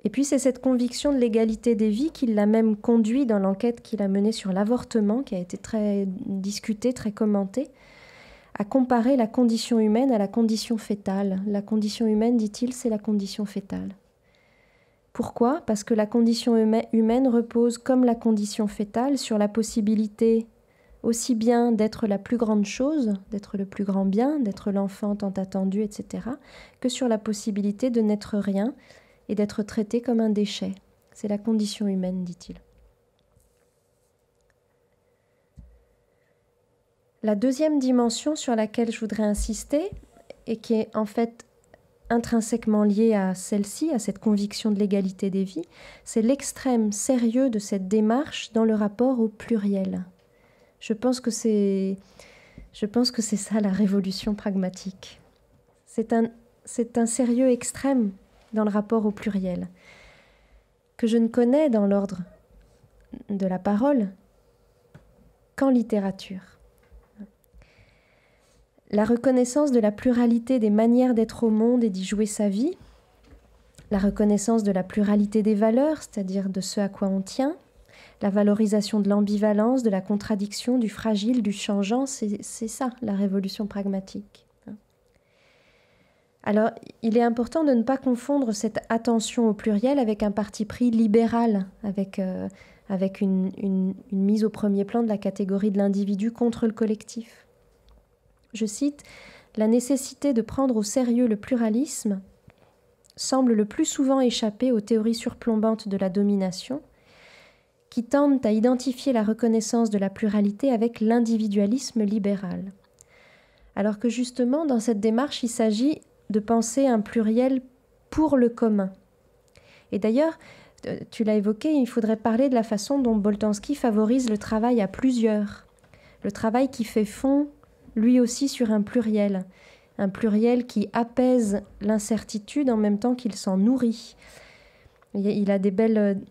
Et puis c'est cette conviction de l'égalité des vies qui l'a même conduit dans l'enquête qu'il a menée sur l'avortement, qui a été très discutée, très commentée, à comparer la condition humaine à la condition fétale. La condition humaine, dit-il, c'est la condition fétale. Pourquoi ? Parce que la condition humaine repose, comme la condition fétale, sur la possibilité aussi bien d'être la plus grande chose, d'être le plus grand bien, d'être l'enfant tant attendu, etc., que sur la possibilité de n'être rien et d'être traité comme un déchet. C'est la condition humaine, dit-il. La deuxième dimension sur laquelle je voudrais insister, et qui est en fait intrinsèquement liée à celle-ci, à cette conviction de l'égalité des vies, c'est l'extrême sérieux de cette démarche dans le rapport au pluriel. Je pense que c'est ça la révolution pragmatique. C'est un sérieux extrême dans le rapport au pluriel, que je ne connais dans l'ordre de la parole qu'en littérature. La reconnaissance de la pluralité des manières d'être au monde et d'y jouer sa vie, la reconnaissance de la pluralité des valeurs, c'est-à-dire de ce à quoi on tient, la valorisation de l'ambivalence, de la contradiction, du fragile, du changeant, c'est ça la révolution pragmatique. Alors, il est important de ne pas confondre cette attention au pluriel avec un parti pris libéral, avec une mise au premier plan de la catégorie de l'individu contre le collectif. Je cite, « La nécessité de prendre au sérieux le pluralisme semble le plus souvent échapper aux théories surplombantes de la domination, qui tendent à identifier la reconnaissance de la pluralité avec l'individualisme libéral. Alors que justement, dans cette démarche, il s'agit de penser un pluriel pour le commun. Et d'ailleurs, tu l'as évoqué, il faudrait parler de la façon dont Boltanski favorise le travail à plusieurs, le travail qui fait fond, lui aussi, sur un pluriel qui apaise l'incertitude en même temps qu'il s'en nourrit. Il a des belles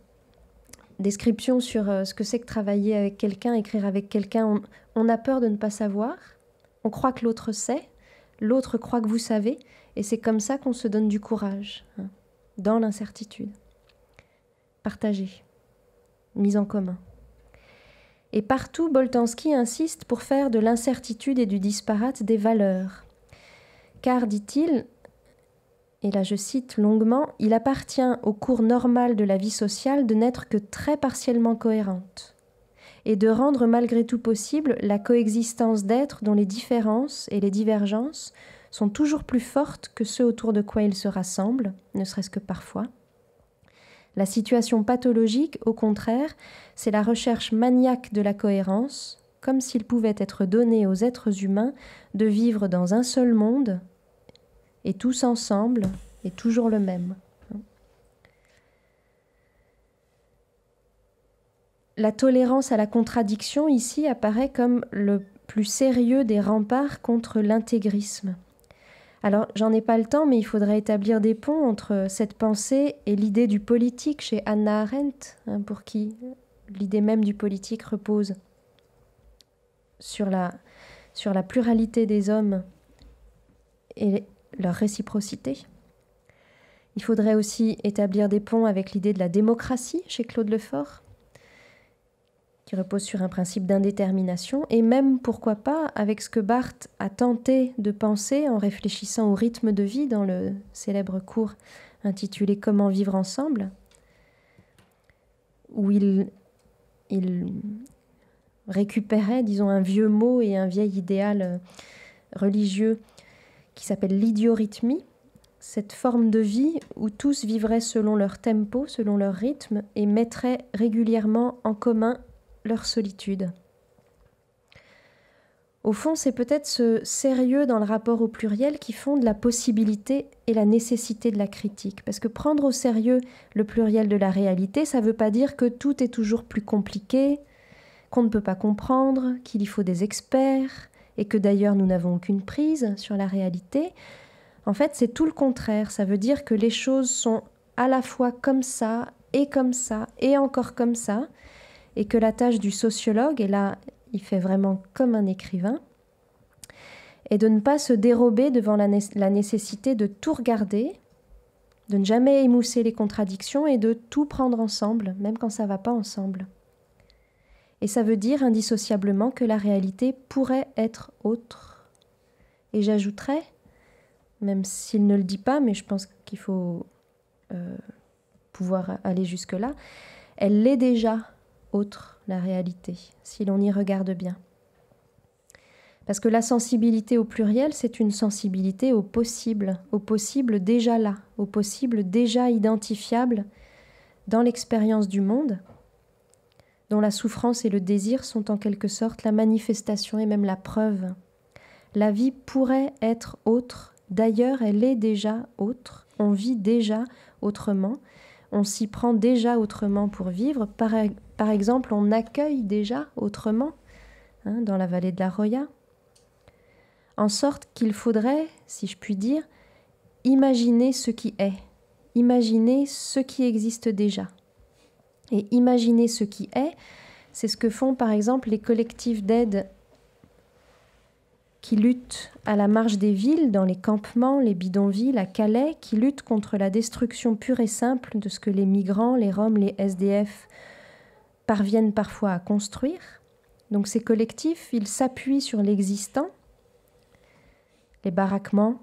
description sur ce que c'est que travailler avec quelqu'un, écrire avec quelqu'un. On a peur de ne pas savoir, on croit que l'autre sait, l'autre croit que vous savez, et c'est comme ça qu'on se donne du courage, dans l'incertitude. Partagé, mise en commun. Et partout, Boltanski insiste pour faire de l'incertitude et du disparate des valeurs. Car, dit-il, et là je cite longuement, « Il appartient au cours normal de la vie sociale de n'être que très partiellement cohérente et de rendre malgré tout possible la coexistence d'êtres dont les différences et les divergences sont toujours plus fortes que ceux autour de quoi ils se rassemblent, ne serait-ce que parfois. La situation pathologique, au contraire, c'est la recherche maniaque de la cohérence, comme s'il pouvait être donné aux êtres humains de vivre dans un seul monde, et tous ensemble, et toujours le même. » La tolérance à la contradiction, ici, apparaît comme le plus sérieux des remparts contre l'intégrisme. Alors, j'en ai pas le temps, mais il faudrait établir des ponts entre cette pensée et l'idée du politique chez Hannah Arendt, pour qui l'idée même du politique repose sur la pluralité des hommes et leur réciprocité. Il faudrait aussi établir des ponts avec l'idée de la démocratie chez Claude Lefort, qui repose sur un principe d'indétermination, et même, pourquoi pas, avec ce que Barthes a tenté de penser en réfléchissant au rythme de vie dans le célèbre cours intitulé « Comment vivre ensemble », où il récupérait, disons, un vieux mot et un vieil idéal religieux qui s'appelle l'idiorhythmie, cette forme de vie où tous vivraient selon leur tempo, selon leur rythme, et mettraient régulièrement en commun leur solitude. Au fond, c'est peut-être ce sérieux dans le rapport au pluriel qui fonde la possibilité et la nécessité de la critique. Parce que prendre au sérieux le pluriel de la réalité, ça ne veut pas dire que tout est toujours plus compliqué, qu'on ne peut pas comprendre, qu'il y faut des experts, et que d'ailleurs nous n'avons aucune prise sur la réalité. En fait, c'est tout le contraire. Ça veut dire que les choses sont à la fois comme ça, et encore comme ça, et que la tâche du sociologue, et là, il fait vraiment comme un écrivain, est de ne pas se dérober devant la nécessité de tout regarder, de ne jamais émousser les contradictions et de tout prendre ensemble, même quand ça ne va pas ensemble. Et ça veut dire indissociablement que la réalité pourrait être autre. Et j'ajouterais, même s'il ne le dit pas, mais je pense qu'il faut pouvoir aller jusque-là, elle l'est déjà autre, la réalité, si l'on y regarde bien. Parce que la sensibilité au pluriel, c'est une sensibilité au possible déjà là, au possible déjà identifiable dans l'expérience du monde, dont la souffrance et le désir sont en quelque sorte la manifestation et même la preuve. La vie pourrait être autre, d'ailleurs elle est déjà autre, on vit déjà autrement, on s'y prend déjà autrement pour vivre. Par exemple, on accueille déjà autrement, dans la vallée de la Roya, en sorte qu'il faudrait, si je puis dire, imaginer ce qui est, imaginer ce qui existe déjà. Et imaginer ce qui est, c'est ce que font par exemple les collectifs d'aide qui luttent à la marge des villes, dans les campements, les bidonvilles, à Calais, qui luttent contre la destruction pure et simple de ce que les migrants, les Roms, les SDF parviennent parfois à construire. Donc ces collectifs, ils s'appuient sur l'existant, les baraquements,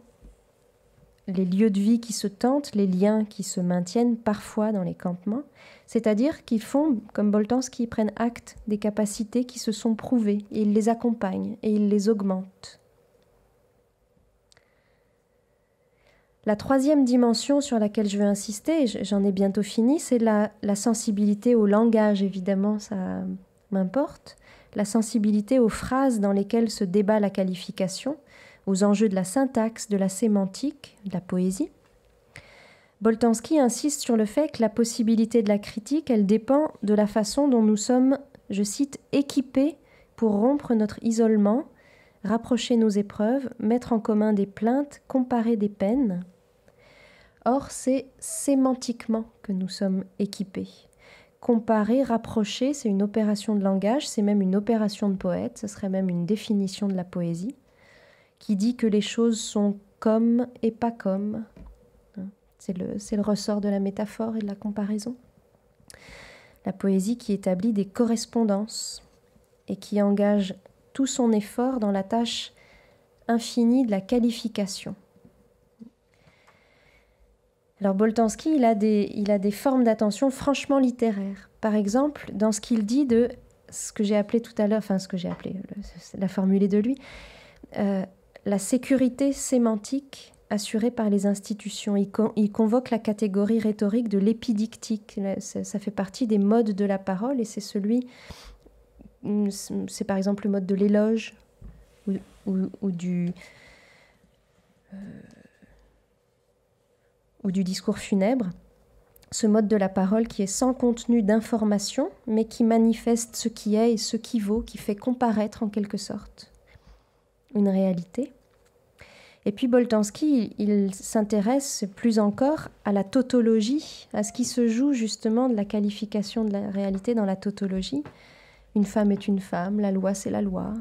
les lieux de vie qui se tentent, les liens qui se maintiennent parfois dans les campements, c'est-à-dire qu'ils font, comme Boltanski, ils prennent acte des capacités qui se sont prouvées, et ils les accompagnent et ils les augmentent. La troisième dimension sur laquelle je veux insister, et j'en ai bientôt fini, c'est la sensibilité au langage, évidemment, ça m'importe, la sensibilité aux phrases dans lesquelles se débat la qualification, aux enjeux de la syntaxe, de la sémantique, de la poésie. Boltanski insiste sur le fait que la possibilité de la critique, elle dépend de la façon dont nous sommes, je cite, équipés pour rompre notre isolement, rapprocher nos épreuves, mettre en commun des plaintes, comparer des peines. Or, c'est sémantiquement que nous sommes équipés. Comparer, rapprocher, c'est une opération de langage, c'est même une opération de poète, ce serait même une définition de la poésie, qui dit que les choses sont comme et pas comme. C'est le ressort de la métaphore et de la comparaison. La poésie qui établit des correspondances et qui engage tout son effort dans la tâche infinie de la qualification. Alors Boltanski, il a des formes d'attention franchement littéraires. Par exemple, dans ce qu'il dit de ce que j'ai appelé tout à l'heure, enfin ce que j'ai appelé, la formulée de lui, la sécurité sémantique assurée par les institutions. Il convoque la catégorie rhétorique de l'épidictique. Ça fait partie des modes de la parole et c'est par exemple le mode de l'éloge ou du discours funèbre. Ce mode de la parole qui est sans contenu d'information, mais qui manifeste ce qui est et ce qui vaut, qui fait comparaître en quelque sorte une réalité. Et puis Boltanski, il s'intéresse plus encore à la tautologie, à ce qui se joue justement de la qualification de la réalité dans la tautologie. Une femme est une femme, la loi c'est la loi.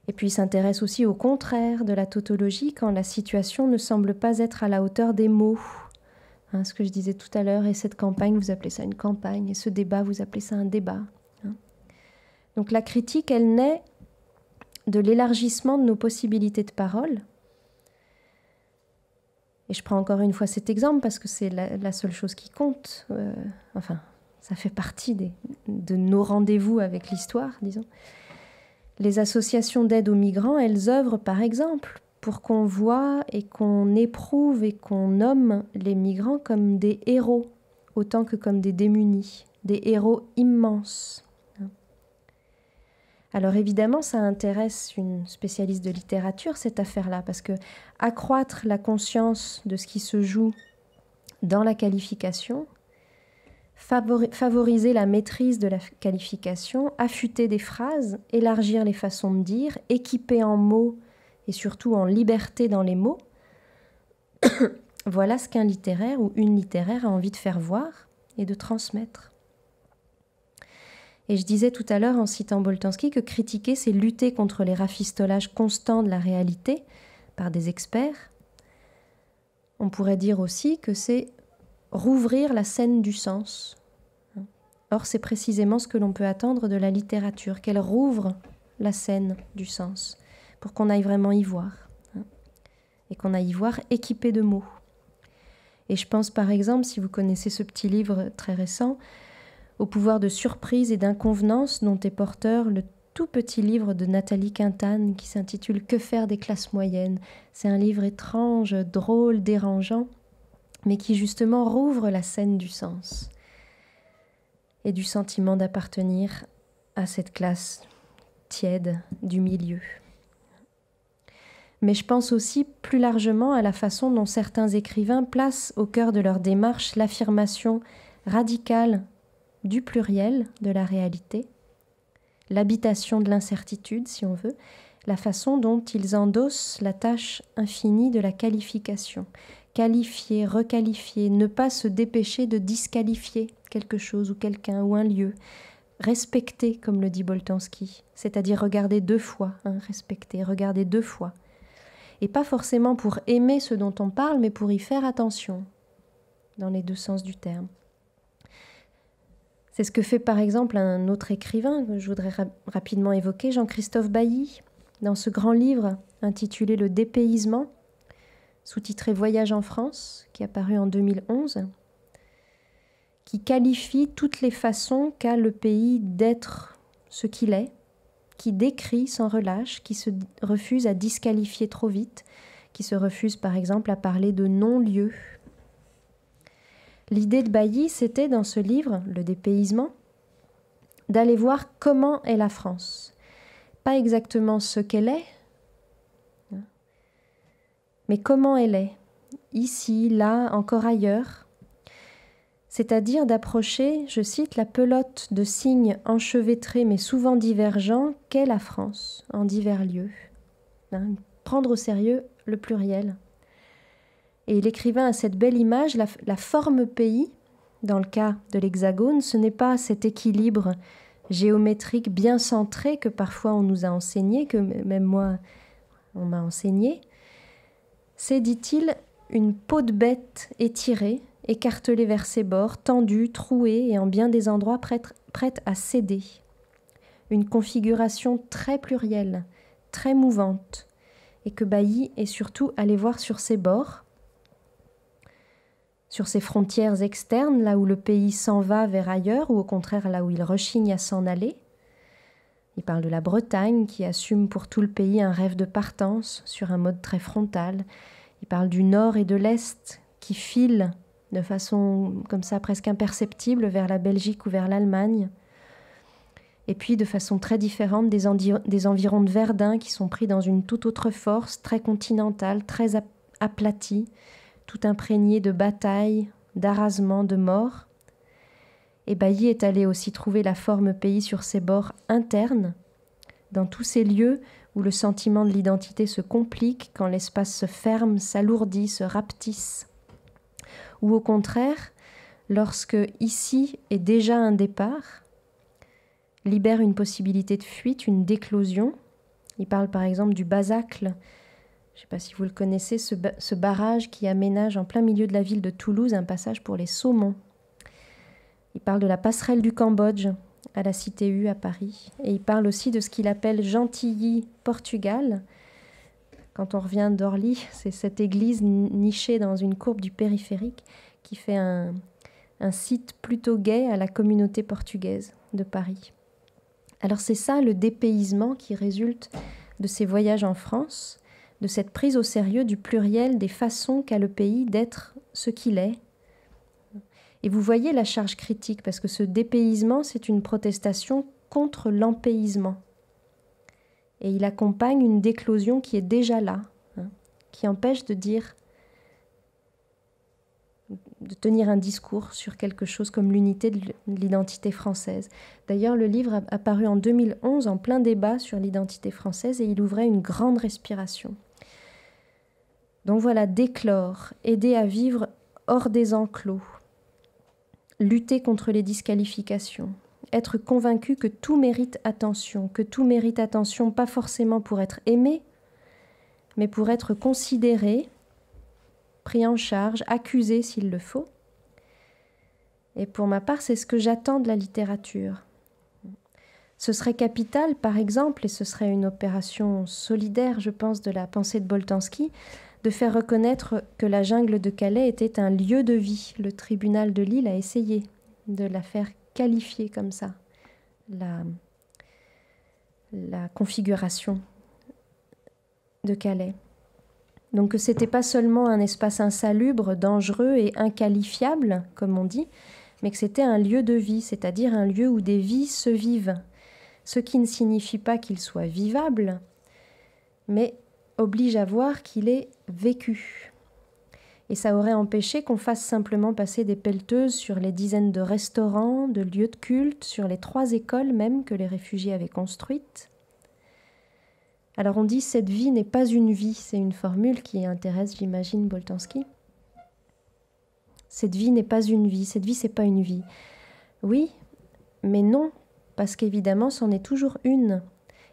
Et puis il s'intéresse aussi au contraire de la tautologie quand la situation ne semble pas être à la hauteur des mots. Ce que je disais tout à l'heure, et cette campagne, vous appelez ça une campagne, et ce débat, vous appelez ça un débat. Donc la critique, elle naît de l'élargissement de nos possibilités de parole. Et je prends encore une fois cet exemple parce que c'est la seule chose qui compte. Ça fait partie de nos rendez-vous avec l'histoire, disons. Les associations d'aide aux migrants, elles œuvrent par exemple pour qu'on voit et qu'on éprouve et qu'on nomme les migrants comme des héros, autant que comme des démunis, des héros immenses. Alors évidemment, ça intéresse une spécialiste de littérature, cette affaire-là, parce que accroître la conscience de ce qui se joue dans la qualification, favoriser la maîtrise de la qualification, affûter des phrases, élargir les façons de dire, équiper en mots et surtout en liberté dans les mots, voilà ce qu'un littéraire ou une littéraire a envie de faire voir et de transmettre. Et je disais tout à l'heure en citant Boltanski que critiquer, c'est lutter contre les rafistolages constants de la réalité par des experts. On pourrait dire aussi que c'est rouvrir la scène du sens. Or, c'est précisément ce que l'on peut attendre de la littérature, qu'elle rouvre la scène du sens, pour qu'on aille vraiment y voir, et qu'on aille y voir équipé de mots. Et je pense par exemple, si vous connaissez ce petit livre très récent, au pouvoir de surprise et d'inconvenance dont est porteur le tout petit livre de Nathalie Quintane qui s'intitule « Que faire des classes moyennes ». C'est un livre étrange, drôle, dérangeant, mais qui justement rouvre la scène du sens et du sentiment d'appartenir à cette classe tiède du milieu. Mais je pense aussi plus largement à la façon dont certains écrivains placent au cœur de leur démarche l'affirmation radicale du pluriel de la réalité, l'habitation de l'incertitude, si on veut, la façon dont ils endossent la tâche infinie de la qualification. Qualifier, requalifier, ne pas se dépêcher de disqualifier quelque chose ou quelqu'un ou un lieu. Respecter, comme le dit Boltanski, c'est-à-dire regarder deux fois, respecter, regarder deux fois. Et pas forcément pour aimer ce dont on parle, mais pour y faire attention, dans les deux sens du terme. C'est ce que fait par exemple un autre écrivain que je voudrais rapidement évoquer, Jean-Christophe Bailly, dans ce grand livre intitulé « Le dépaysement », sous-titré « Voyage en France », qui est apparu en 2011, qui qualifie toutes les façons qu'a le pays d'être ce qu'il est, qui décrit sans relâche, qui se refuse à disqualifier trop vite, qui se refuse par exemple à parler de non-lieu. L'idée de Bailly, c'était dans ce livre, Le dépaysement, d'aller voir comment est la France. Pas exactement ce qu'elle est, mais comment elle est, ici, là, encore ailleurs. C'est-à-dire d'approcher, je cite, la pelote de signes enchevêtrés mais souvent divergents qu'est la France, en divers lieux. Prendre au sérieux le pluriel. Et l'écrivain a cette belle image, la forme pays, dans le cas de l'Hexagone, ce n'est pas cet équilibre géométrique bien centré que parfois on nous a enseigné, que même moi on m'a enseigné. C'est, dit-il, une peau de bête étirée, écartelée vers ses bords, tendue, trouée et en bien des endroits prête à céder. Une configuration très plurielle, très mouvante, et que Bailly est surtout allé voir sur ses bords, sur ses frontières externes, là où le pays s'en va vers ailleurs, ou au contraire là où il rechigne à s'en aller. Il parle de la Bretagne, qui assume pour tout le pays un rêve de partance sur un mode très frontal. Il parle du nord et de l'est, qui filent de façon comme ça presque imperceptible vers la Belgique ou vers l'Allemagne. Et puis de façon très différente des environs de Verdun, qui sont pris dans une toute autre force, très continentale, très aplatie, tout imprégné de batailles, d'arrasements, de morts. Et Bailly est allé aussi trouver la forme pays sur ses bords internes, dans tous ces lieux où le sentiment de l'identité se complique, quand l'espace se ferme, s'alourdit, se rapetisse. Ou au contraire, lorsque ici est déjà un départ, libère une possibilité de fuite, une d'éclosion. Il parle par exemple du Bazacle. Je ne sais pas si vous le connaissez, ce barrage qui aménage en plein milieu de la ville de Toulouse un passage pour les saumons. Il parle de la passerelle du Cambodge à la Cité U à Paris. Et il parle aussi de ce qu'il appelle Gentilly, Portugal. Quand on revient d'Orly, c'est cette église nichée dans une courbe du périphérique qui fait un site plutôt gai à la communauté portugaise de Paris. Alors c'est ça le dépaysement qui résulte de ces voyages en France, de cette prise au sérieux du pluriel des façons qu'a le pays d'être ce qu'il est. Et vous voyez la charge critique, parce que ce dépaysement, c'est une protestation contre l'empaysement. Et il accompagne une déclosion qui est déjà là, qui empêche de tenir un discours sur quelque chose comme l'unité de l'identité française. D'ailleurs, le livre a paru en 2011 en plein débat sur l'identité française et il ouvrait une grande respiration. Donc voilà, déclore, aider à vivre hors des enclos, lutter contre les disqualifications, être convaincu que tout mérite attention pas forcément pour être aimé, mais pour être considéré, pris en charge, accusé s'il le faut. Et pour ma part, c'est ce que j'attends de la littérature. Ce serait capital, par exemple, et ce serait une opération solidaire, je pense, de la pensée de Boltanski, de faire reconnaître que la jungle de Calais était un lieu de vie. Le tribunal de Lille a essayé de la faire qualifier comme ça, la configuration de Calais. Donc que ce n'était pas seulement un espace insalubre, dangereux et inqualifiable, comme on dit, mais que c'était un lieu de vie, c'est-à-dire un lieu où des vies se vivent. Ce qui ne signifie pas qu'il soit vivable, mais oblige à voir qu'il est vécu. Et ça aurait empêché qu'on fasse simplement passer des pelleteuses sur les dizaines de restaurants, de lieux de culte, sur les 3 écoles même que les réfugiés avaient construites. Alors on dit « cette vie n'est pas une vie », c'est une formule qui intéresse, j'imagine, Boltanski. Cette vie n'est pas une vie, cette vie c'est pas une vie. Oui, mais non, parce qu'évidemment c'en est toujours une.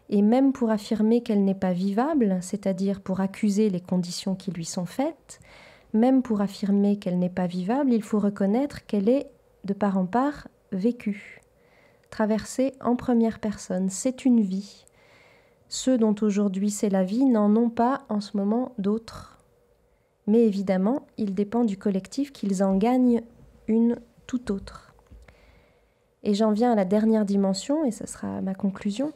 Et même pour affirmer qu'elle n'est pas vivable, c'est-à-dire pour accuser les conditions qui lui sont faites, même pour affirmer qu'elle n'est pas vivable, il faut reconnaître qu'elle est, de part en part, vécue, traversée en première personne. C'est une vie. Ceux dont aujourd'hui c'est la vie n'en ont pas en ce moment d'autres. Mais évidemment, il dépend du collectif qu'ils en gagnent une tout autre. Et j'en viens à la dernière dimension, et ce sera ma conclusion.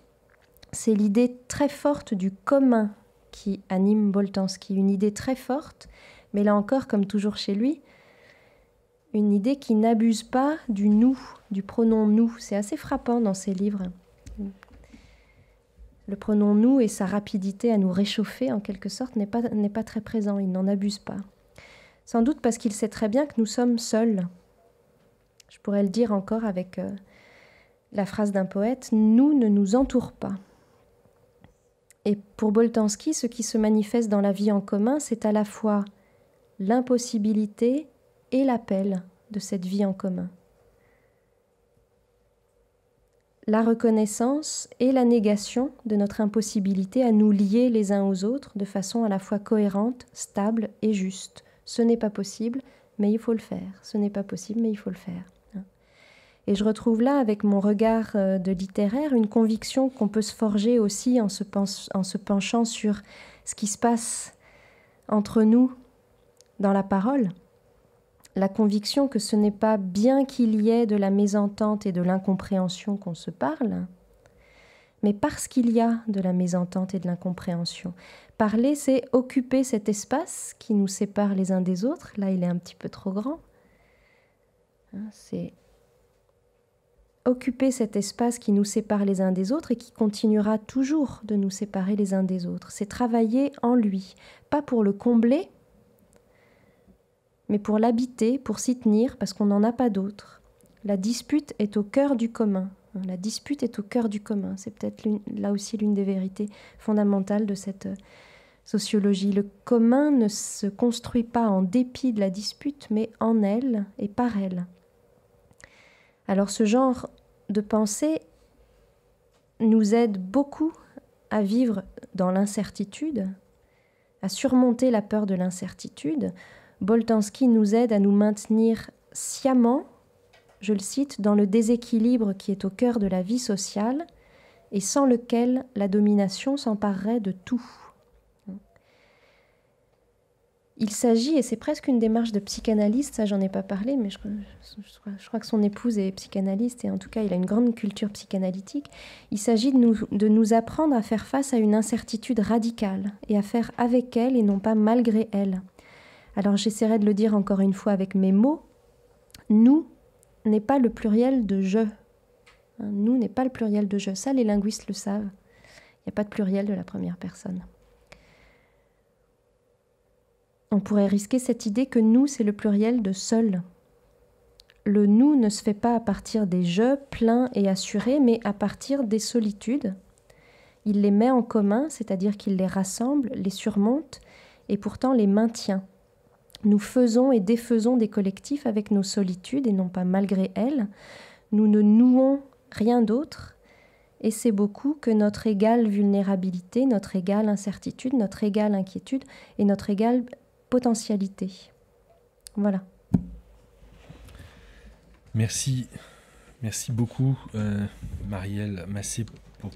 C'est l'idée très forte du commun qui anime Boltanski, une idée très forte, mais là encore, comme toujours chez lui, une idée qui n'abuse pas du nous, du pronom nous. C'est assez frappant dans ses livres. Le pronom nous et sa rapidité à nous réchauffer, en quelque sorte, n'est pas très présent. Il n'en abuse pas. Sans doute parce qu'il sait très bien que nous sommes seuls. Je pourrais le dire encore avec la phrase d'un poète, « Nous ne nous entourent pas ». Et pour Boltanski, ce qui se manifeste dans la vie en commun, c'est à la fois l'impossibilité et l'appel de cette vie en commun. La reconnaissance et la négation de notre impossibilité à nous lier les uns aux autres de façon à la fois cohérente, stable et juste. Ce n'est pas possible, mais il faut le faire. Ce n'est pas possible, mais il faut le faire. Et je retrouve là, avec mon regard de littéraire, une conviction qu'on peut se forger aussi en se penchant sur ce qui se passe entre nous dans la parole. La conviction que ce n'est pas bien qu'il y ait de la mésentente et de l'incompréhension qu'on se parle, mais parce qu'il y a de la mésentente et de l'incompréhension. Parler, c'est occuper cet espace qui nous sépare les uns des autres. Là, il est un petit peu trop grand. C'est occuper cet espace qui nous sépare les uns des autres et qui continuera toujours de nous séparer les uns des autres. C'est travailler en lui, pas pour le combler, mais pour l'habiter, pour s'y tenir, parce qu'on n'en a pas d'autre. La dispute est au cœur du commun. La dispute est au cœur du commun. C'est peut-être là aussi l'une des vérités fondamentales de cette sociologie. Le commun ne se construit pas en dépit de la dispute, mais en elle et par elle. Alors ce genre de pensée nous aide beaucoup à vivre dans l'incertitude, à surmonter la peur de l'incertitude. Boltanski nous aide à nous maintenir sciemment, je le cite, dans le déséquilibre qui est au cœur de la vie sociale et sans lequel la domination s'emparerait de tout. Il s'agit, et c'est presque une démarche de psychanalyste, ça j'en ai pas parlé, mais je crois que son épouse est psychanalyste, et en tout cas il a une grande culture psychanalytique. Il s'agit de nous apprendre à faire face à une incertitude radicale, et à faire avec elle et non pas malgré elle. Alors j'essaierai de le dire encore une fois avec mes mots. Nous n'est pas le pluriel de je. Nous n'est pas le pluriel de je. Ça, les linguistes le savent. Il n'y a pas de pluriel de la première personne. On pourrait risquer cette idée que nous, c'est le pluriel de seul. Le nous ne se fait pas à partir des je pleins et assurés, mais à partir des solitudes. Il les met en commun, c'est-à-dire qu'il les rassemble, les surmonte et pourtant les maintient. Nous faisons et défaisons des collectifs avec nos solitudes et non pas malgré elles. Nous ne nouons rien d'autre et c'est beaucoup que notre égale vulnérabilité, notre égale incertitude, notre égale inquiétude et notre égale potentialité. Voilà. Merci beaucoup Marielle Massé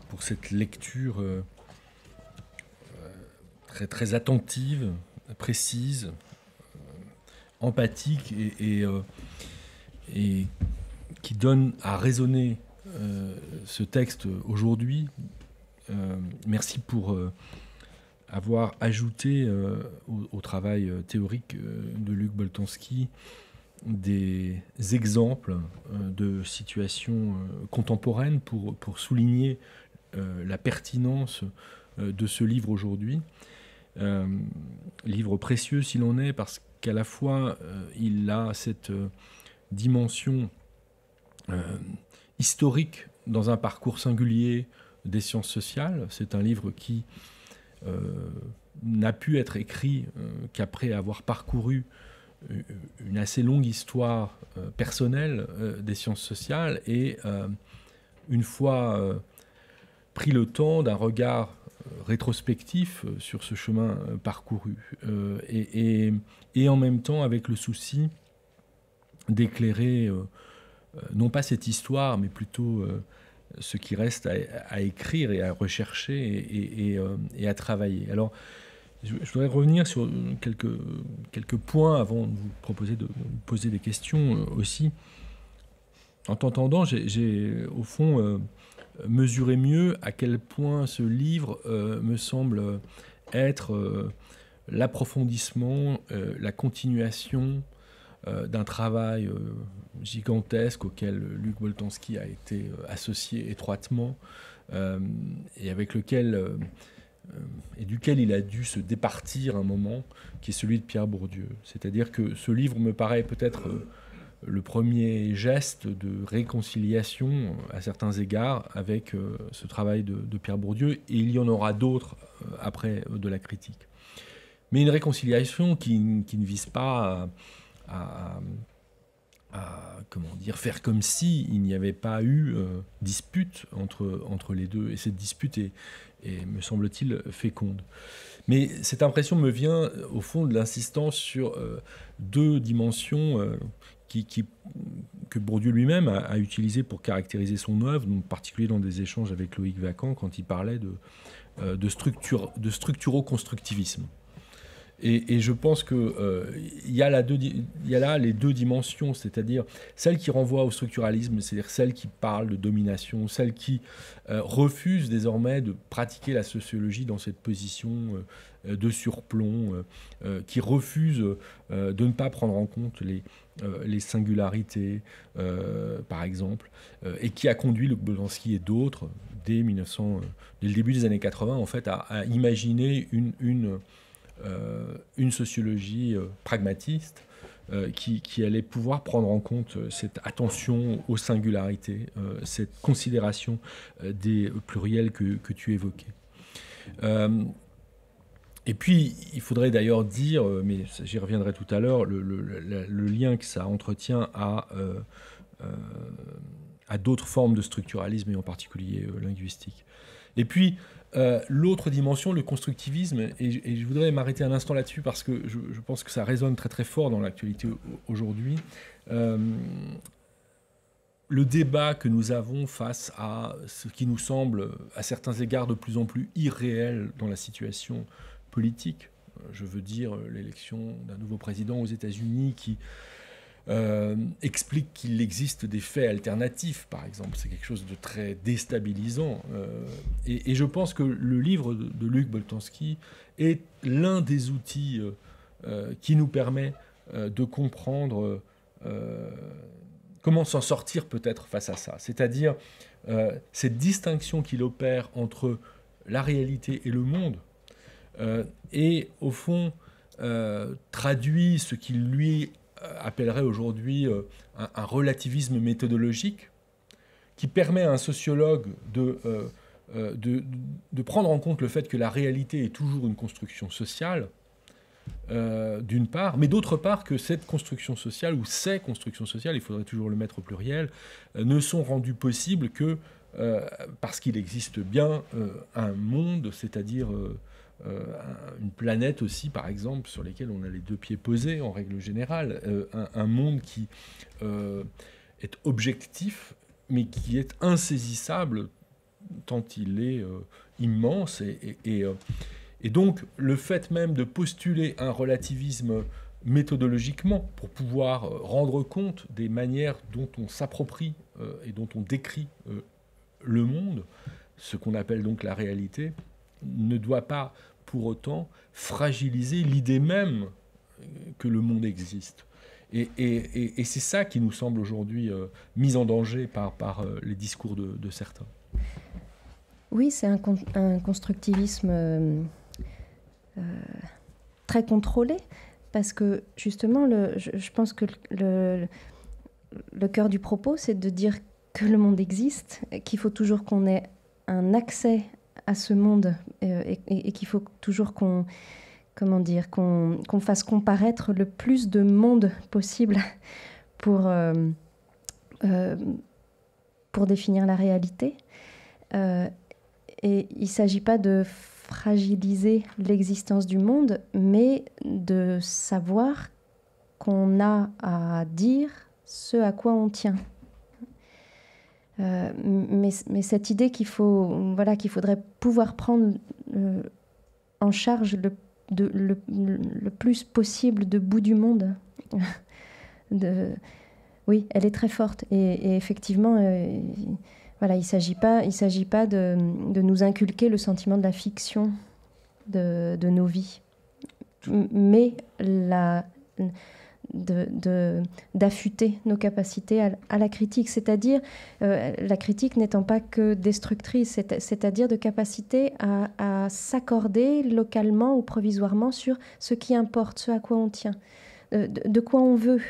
pour cette lecture très, très attentive, précise, empathique et qui donne à raisonner ce texte aujourd'hui Merci pour avoir ajouté au travail théorique de Luc Boltanski des exemples de situations contemporaines pour souligner la pertinence de ce livre aujourd'hui. Livre précieux s'il en est, parce qu'à la fois il a cette dimension historique dans un parcours singulier des sciences sociales. C'est un livre qui n'a pu être écrit qu'après avoir parcouru une assez longue histoire personnelle des sciences sociales, et une fois pris le temps d'un regard rétrospectif sur ce chemin parcouru, et en même temps avec le souci d'éclairer non pas cette histoire, mais plutôt ce qui reste à écrire et à rechercher et à travailler. Alors, je voudrais revenir sur quelques points avant de vous proposer de vous poser des questions aussi. En t'entendant, j'ai au fond mesuré mieux à quel point ce livre me semble être l'approfondissement, la continuation d'un travail gigantesque auquel Luc Boltanski a été associé étroitement, et avec lequel et duquel il a dû se départir un moment, qui est celui de Pierre Bourdieu. C'est-à-dire que ce livre me paraît peut-être le premier geste de réconciliation à certains égards avec ce travail de Pierre Bourdieu, et il y en aura d'autres après de la critique. Mais une réconciliation qui ne vise pas à comment dire, faire comme si il n'y avait pas eu dispute entre les deux, et cette dispute est me semble-t-il féconde. Mais cette impression me vient au fond de l'insistance sur deux dimensions que Bourdieu lui-même a utilisées pour caractériser son œuvre, en particulier dans des échanges avec Loïc Vacan quand il parlait de structuro-constructivisme. Et je pense qu'il y a là les deux dimensions, c'est-à-dire celle qui renvoie au structuralisme, c'est-à-dire celle qui parle de domination, celle qui refuse désormais de pratiquer la sociologie dans cette position de surplomb, qui refuse de ne pas prendre en compte les singularités, par exemple, et qui a conduit Luc Boltanski et d'autres, dès le début des années 80, en fait, à imaginer une sociologie pragmatiste qui allait pouvoir prendre en compte cette attention aux singularités, cette considération des pluriels que tu évoquais. Et puis, il faudrait d'ailleurs dire, mais j'y reviendrai tout à l'heure, le lien que ça entretient à d'autres formes de structuralisme, et en particulier linguistique. Et puis, l'autre dimension, le constructivisme, et je voudrais m'arrêter un instant là-dessus parce que je pense que ça résonne très très fort dans l'actualité aujourd'hui. Le débat que nous avons face à ce qui nous semble, à certains égards, de plus en plus irréel dans la situation politique, je veux dire l'élection d'un nouveau président aux États-Unis qui explique qu'il existe des faits alternatifs, par exemple. C'est quelque chose de très déstabilisant. Et je pense que le livre de Luc Boltanski est l'un des outils qui nous permet de comprendre comment s'en sortir peut-être face à ça. C'est-à-dire cette distinction qu'il opère entre la réalité et le monde, et au fond traduit ce qu'il lui appellerait aujourd'hui un relativisme méthodologique qui permet à un sociologue de prendre en compte le fait que la réalité est toujours une construction sociale, d'une part, mais d'autre part que cette construction sociale, ou ces constructions sociales, il faudrait toujours le mettre au pluriel, ne sont rendues possibles que parce qu'il existe bien un monde, c'est-à-dire une planète aussi, par exemple, sur lesquelles on a les deux pieds posés en règle générale, un monde qui est objectif, mais qui est insaisissable tant il est immense. Et donc, le fait même de postuler un relativisme méthodologiquement pour pouvoir rendre compte des manières dont on s'approprie et dont on décrit le monde, ce qu'on appelle donc la réalité, ne doit pas pour autant fragiliser l'idée même que le monde existe. Et c'est ça qui nous semble aujourd'hui mis en danger par les discours de certains. Oui, c'est un constructivisme très contrôlé, parce que justement, je pense que le cœur du propos, c'est de dire que le monde existe, qu'il faut toujours qu'on ait un accès à ce monde et qu'il faut toujours qu'on fasse comparaître le plus de monde possible pour définir la réalité. Et il ne s'agit pas de fragiliser l'existence du monde, mais de savoir qu'on a à dire ce à quoi on tient. Mais cette idée qu'il faudrait pouvoir prendre en charge le plus possible de bouts du monde, oui, elle est très forte. Et effectivement, il ne s'agit pas de nous inculquer le sentiment de la fiction de nos vies, mais d'affûter nos capacités à la critique, c'est-à-dire la critique n'étant pas que destructrice, c'est-à-dire de capacité à s'accorder localement ou provisoirement sur ce qui importe, ce à quoi on tient, de quoi on veut.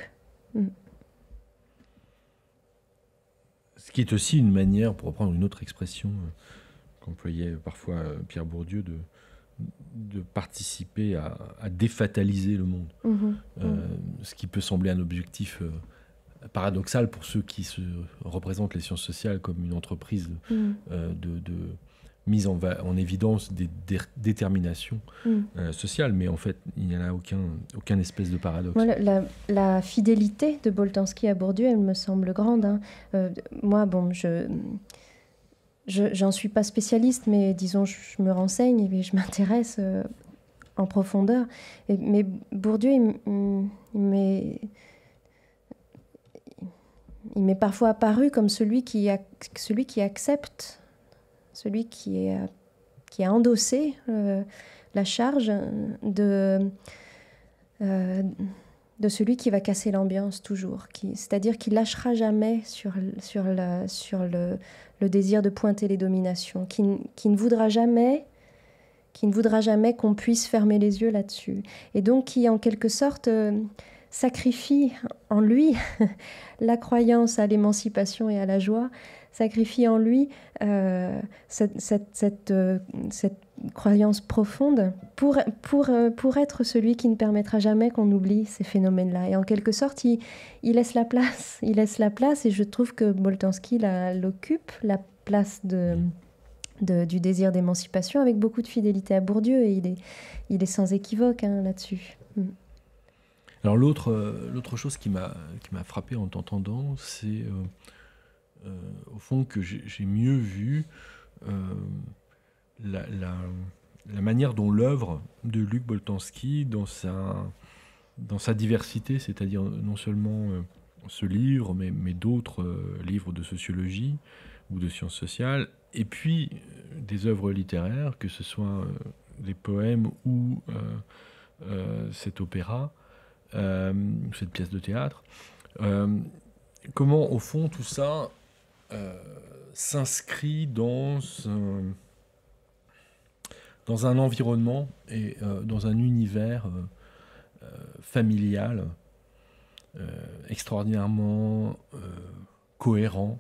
Ce qui est aussi une manière, pour reprendre une autre expression qu'employait parfois Pierre Bourdieu, de participer à défataliser le monde. Ce qui peut sembler un objectif paradoxal pour ceux qui se représentent les sciences sociales comme une entreprise de mise en évidence des déterminations sociales. Mais en fait, il n'y en a aucun espèce de paradoxe. Voilà, la fidélité de Boltanski à Bourdieu, elle me semble grande. Moi, j'en suis pas spécialiste, mais disons, je me renseigne et je m'intéresse en profondeur. Mais Bourdieu, il m'est parfois apparu comme celui qui accepte, celui qui a endossé la charge de celui qui va casser l'ambiance toujours, c'est-à-dire qu'il lâchera jamais sur le désir de pointer les dominations, qui ne voudra jamais qu'on puisse fermer les yeux là-dessus, et donc qui en quelque sorte sacrifie en lui la croyance à l'émancipation et à la joie, sacrifie en lui cette croyance profonde pour être celui qui ne permettra jamais qu'on oublie ces phénomènes-là. Et en quelque sorte, il laisse la place. Il laisse la place, et je trouve que Boltanski l'occupe, la place du désir d'émancipation, avec beaucoup de fidélité à Bourdieu, et il est sans équivoque là-dessus. Alors l'autre chose qui m'a frappé en t'entendant, c'est au fond que j'ai mieux vu la manière dont l'œuvre de Luc Boltanski, dans sa diversité, c'est-à-dire non seulement ce livre, mais d'autres livres de sociologie ou de sciences sociales, et puis des œuvres littéraires, que ce soit des poèmes ou cet opéra, cette pièce de théâtre. Comment, au fond, tout ça s'inscrit dans un environnement et dans un univers familial extraordinairement cohérent.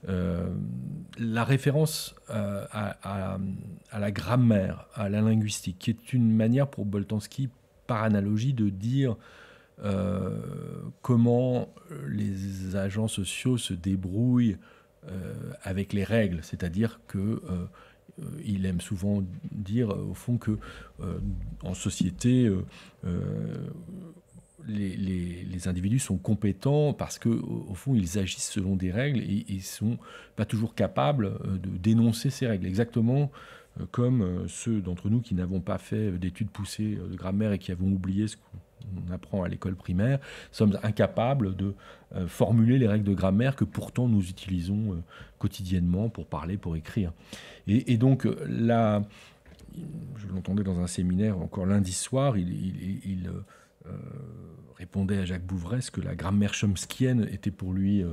La référence à la grammaire, à la linguistique, qui est une manière pour Boltanski, par analogie, de dire comment les agents sociaux se débrouillent avec les règles, c'est-à-dire que il aime souvent dire au fond que en société les individus sont compétents parce que au fond ils agissent selon des règles et ils sont pas toujours capables de dénoncer ces règles, exactement comme ceux d'entre nous qui n'avons pas fait d'études poussées de grammaire et qui avons oublié ce on apprend à l'école primaire, sommes incapables de formuler les règles de grammaire que pourtant nous utilisons quotidiennement pour parler, pour écrire. Et donc là, je l'entendais dans un séminaire encore lundi soir, il répondait à Jacques Bouvres que la grammaire chomskienne était pour lui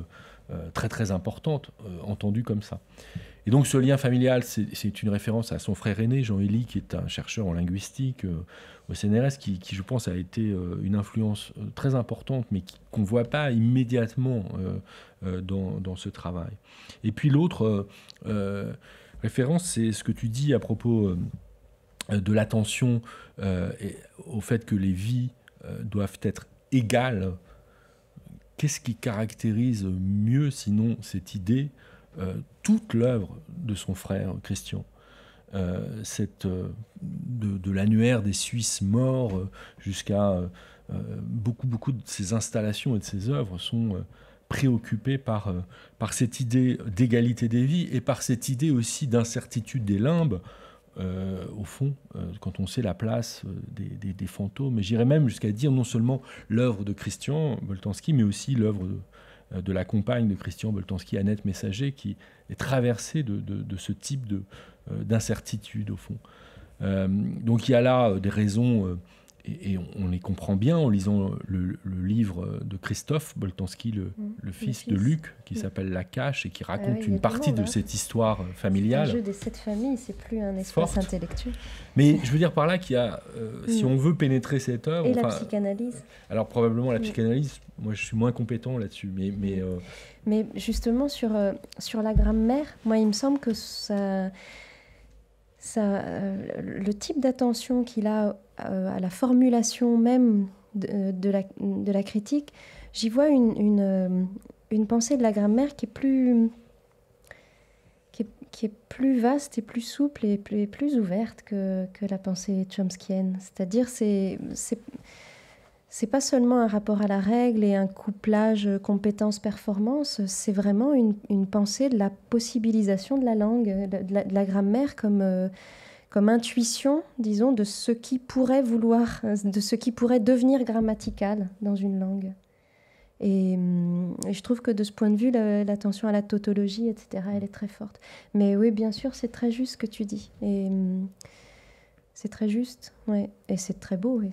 très très importante, entendue comme ça. Et donc ce lien familial, c'est une référence à son frère aîné, Jean-Élie, qui est un chercheur en linguistique au CNRS, qui, je pense, a été une influence très importante, mais qu'on ne voit pas immédiatement dans ce travail. Et puis l'autre référence, c'est ce que tu dis à propos de l'attention au fait que les vies doivent être égales. Qu'est-ce qui caractérise mieux, sinon, cette idée toute l'œuvre de son frère Christian, de l'annuaire des Suisses morts jusqu'à beaucoup de ses installations et de ses œuvres sont préoccupées par cette idée d'égalité des vies et par cette idée aussi d'incertitude des limbes, au fond, quand on sait la place des fantômes. Et j'irais même jusqu'à dire non seulement l'œuvre de Christian Boltanski, mais aussi l'œuvre de la compagne de Christian Boltanski, Annette Messager, qui est traversée de ce type d'incertitude, au fond. Donc il y a là des raisons, et on les comprend bien en lisant le livre de Christophe Boltanski, le fils de Luc, qui s'appelle La Cache, et qui raconte une partie de cette histoire familiale. C'est un jeu des 7 familles, c'est plus un espace intellectuel. Mais je veux dire par là qu'il y a, si on veut pénétrer cette œuvre... Et la psychanalyse. Alors probablement la psychanalyse, moi je suis moins compétent là-dessus, mais justement sur la grammaire, moi il me semble que le type d'attention qu'il a à la formulation même de la critique, j'y vois une pensée de la grammaire qui est plus vaste et plus souple et plus ouverte que la pensée chomskienne. C'est-à-dire c'est pas seulement un rapport à la règle et un couplage compétence-performance, c'est vraiment une pensée de la possibilisation de la langue, de la grammaire comme intuition, disons, de ce qui pourrait de ce qui pourrait devenir grammatical dans une langue. Et je trouve que de ce point de vue, l'attention à la tautologie, etc., elle est très forte. Mais oui, bien sûr, c'est très juste ce que tu dis. Et c'est très juste, ouais. Et c'est très beau. Et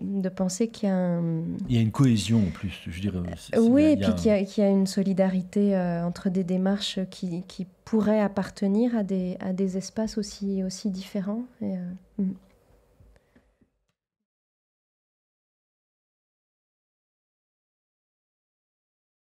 de penser qu'il y a il y a une cohésion en plus, je dirais. Oui, et puis qu'il y a une solidarité entre des démarches qui pourraient appartenir à des espaces aussi différents. Et,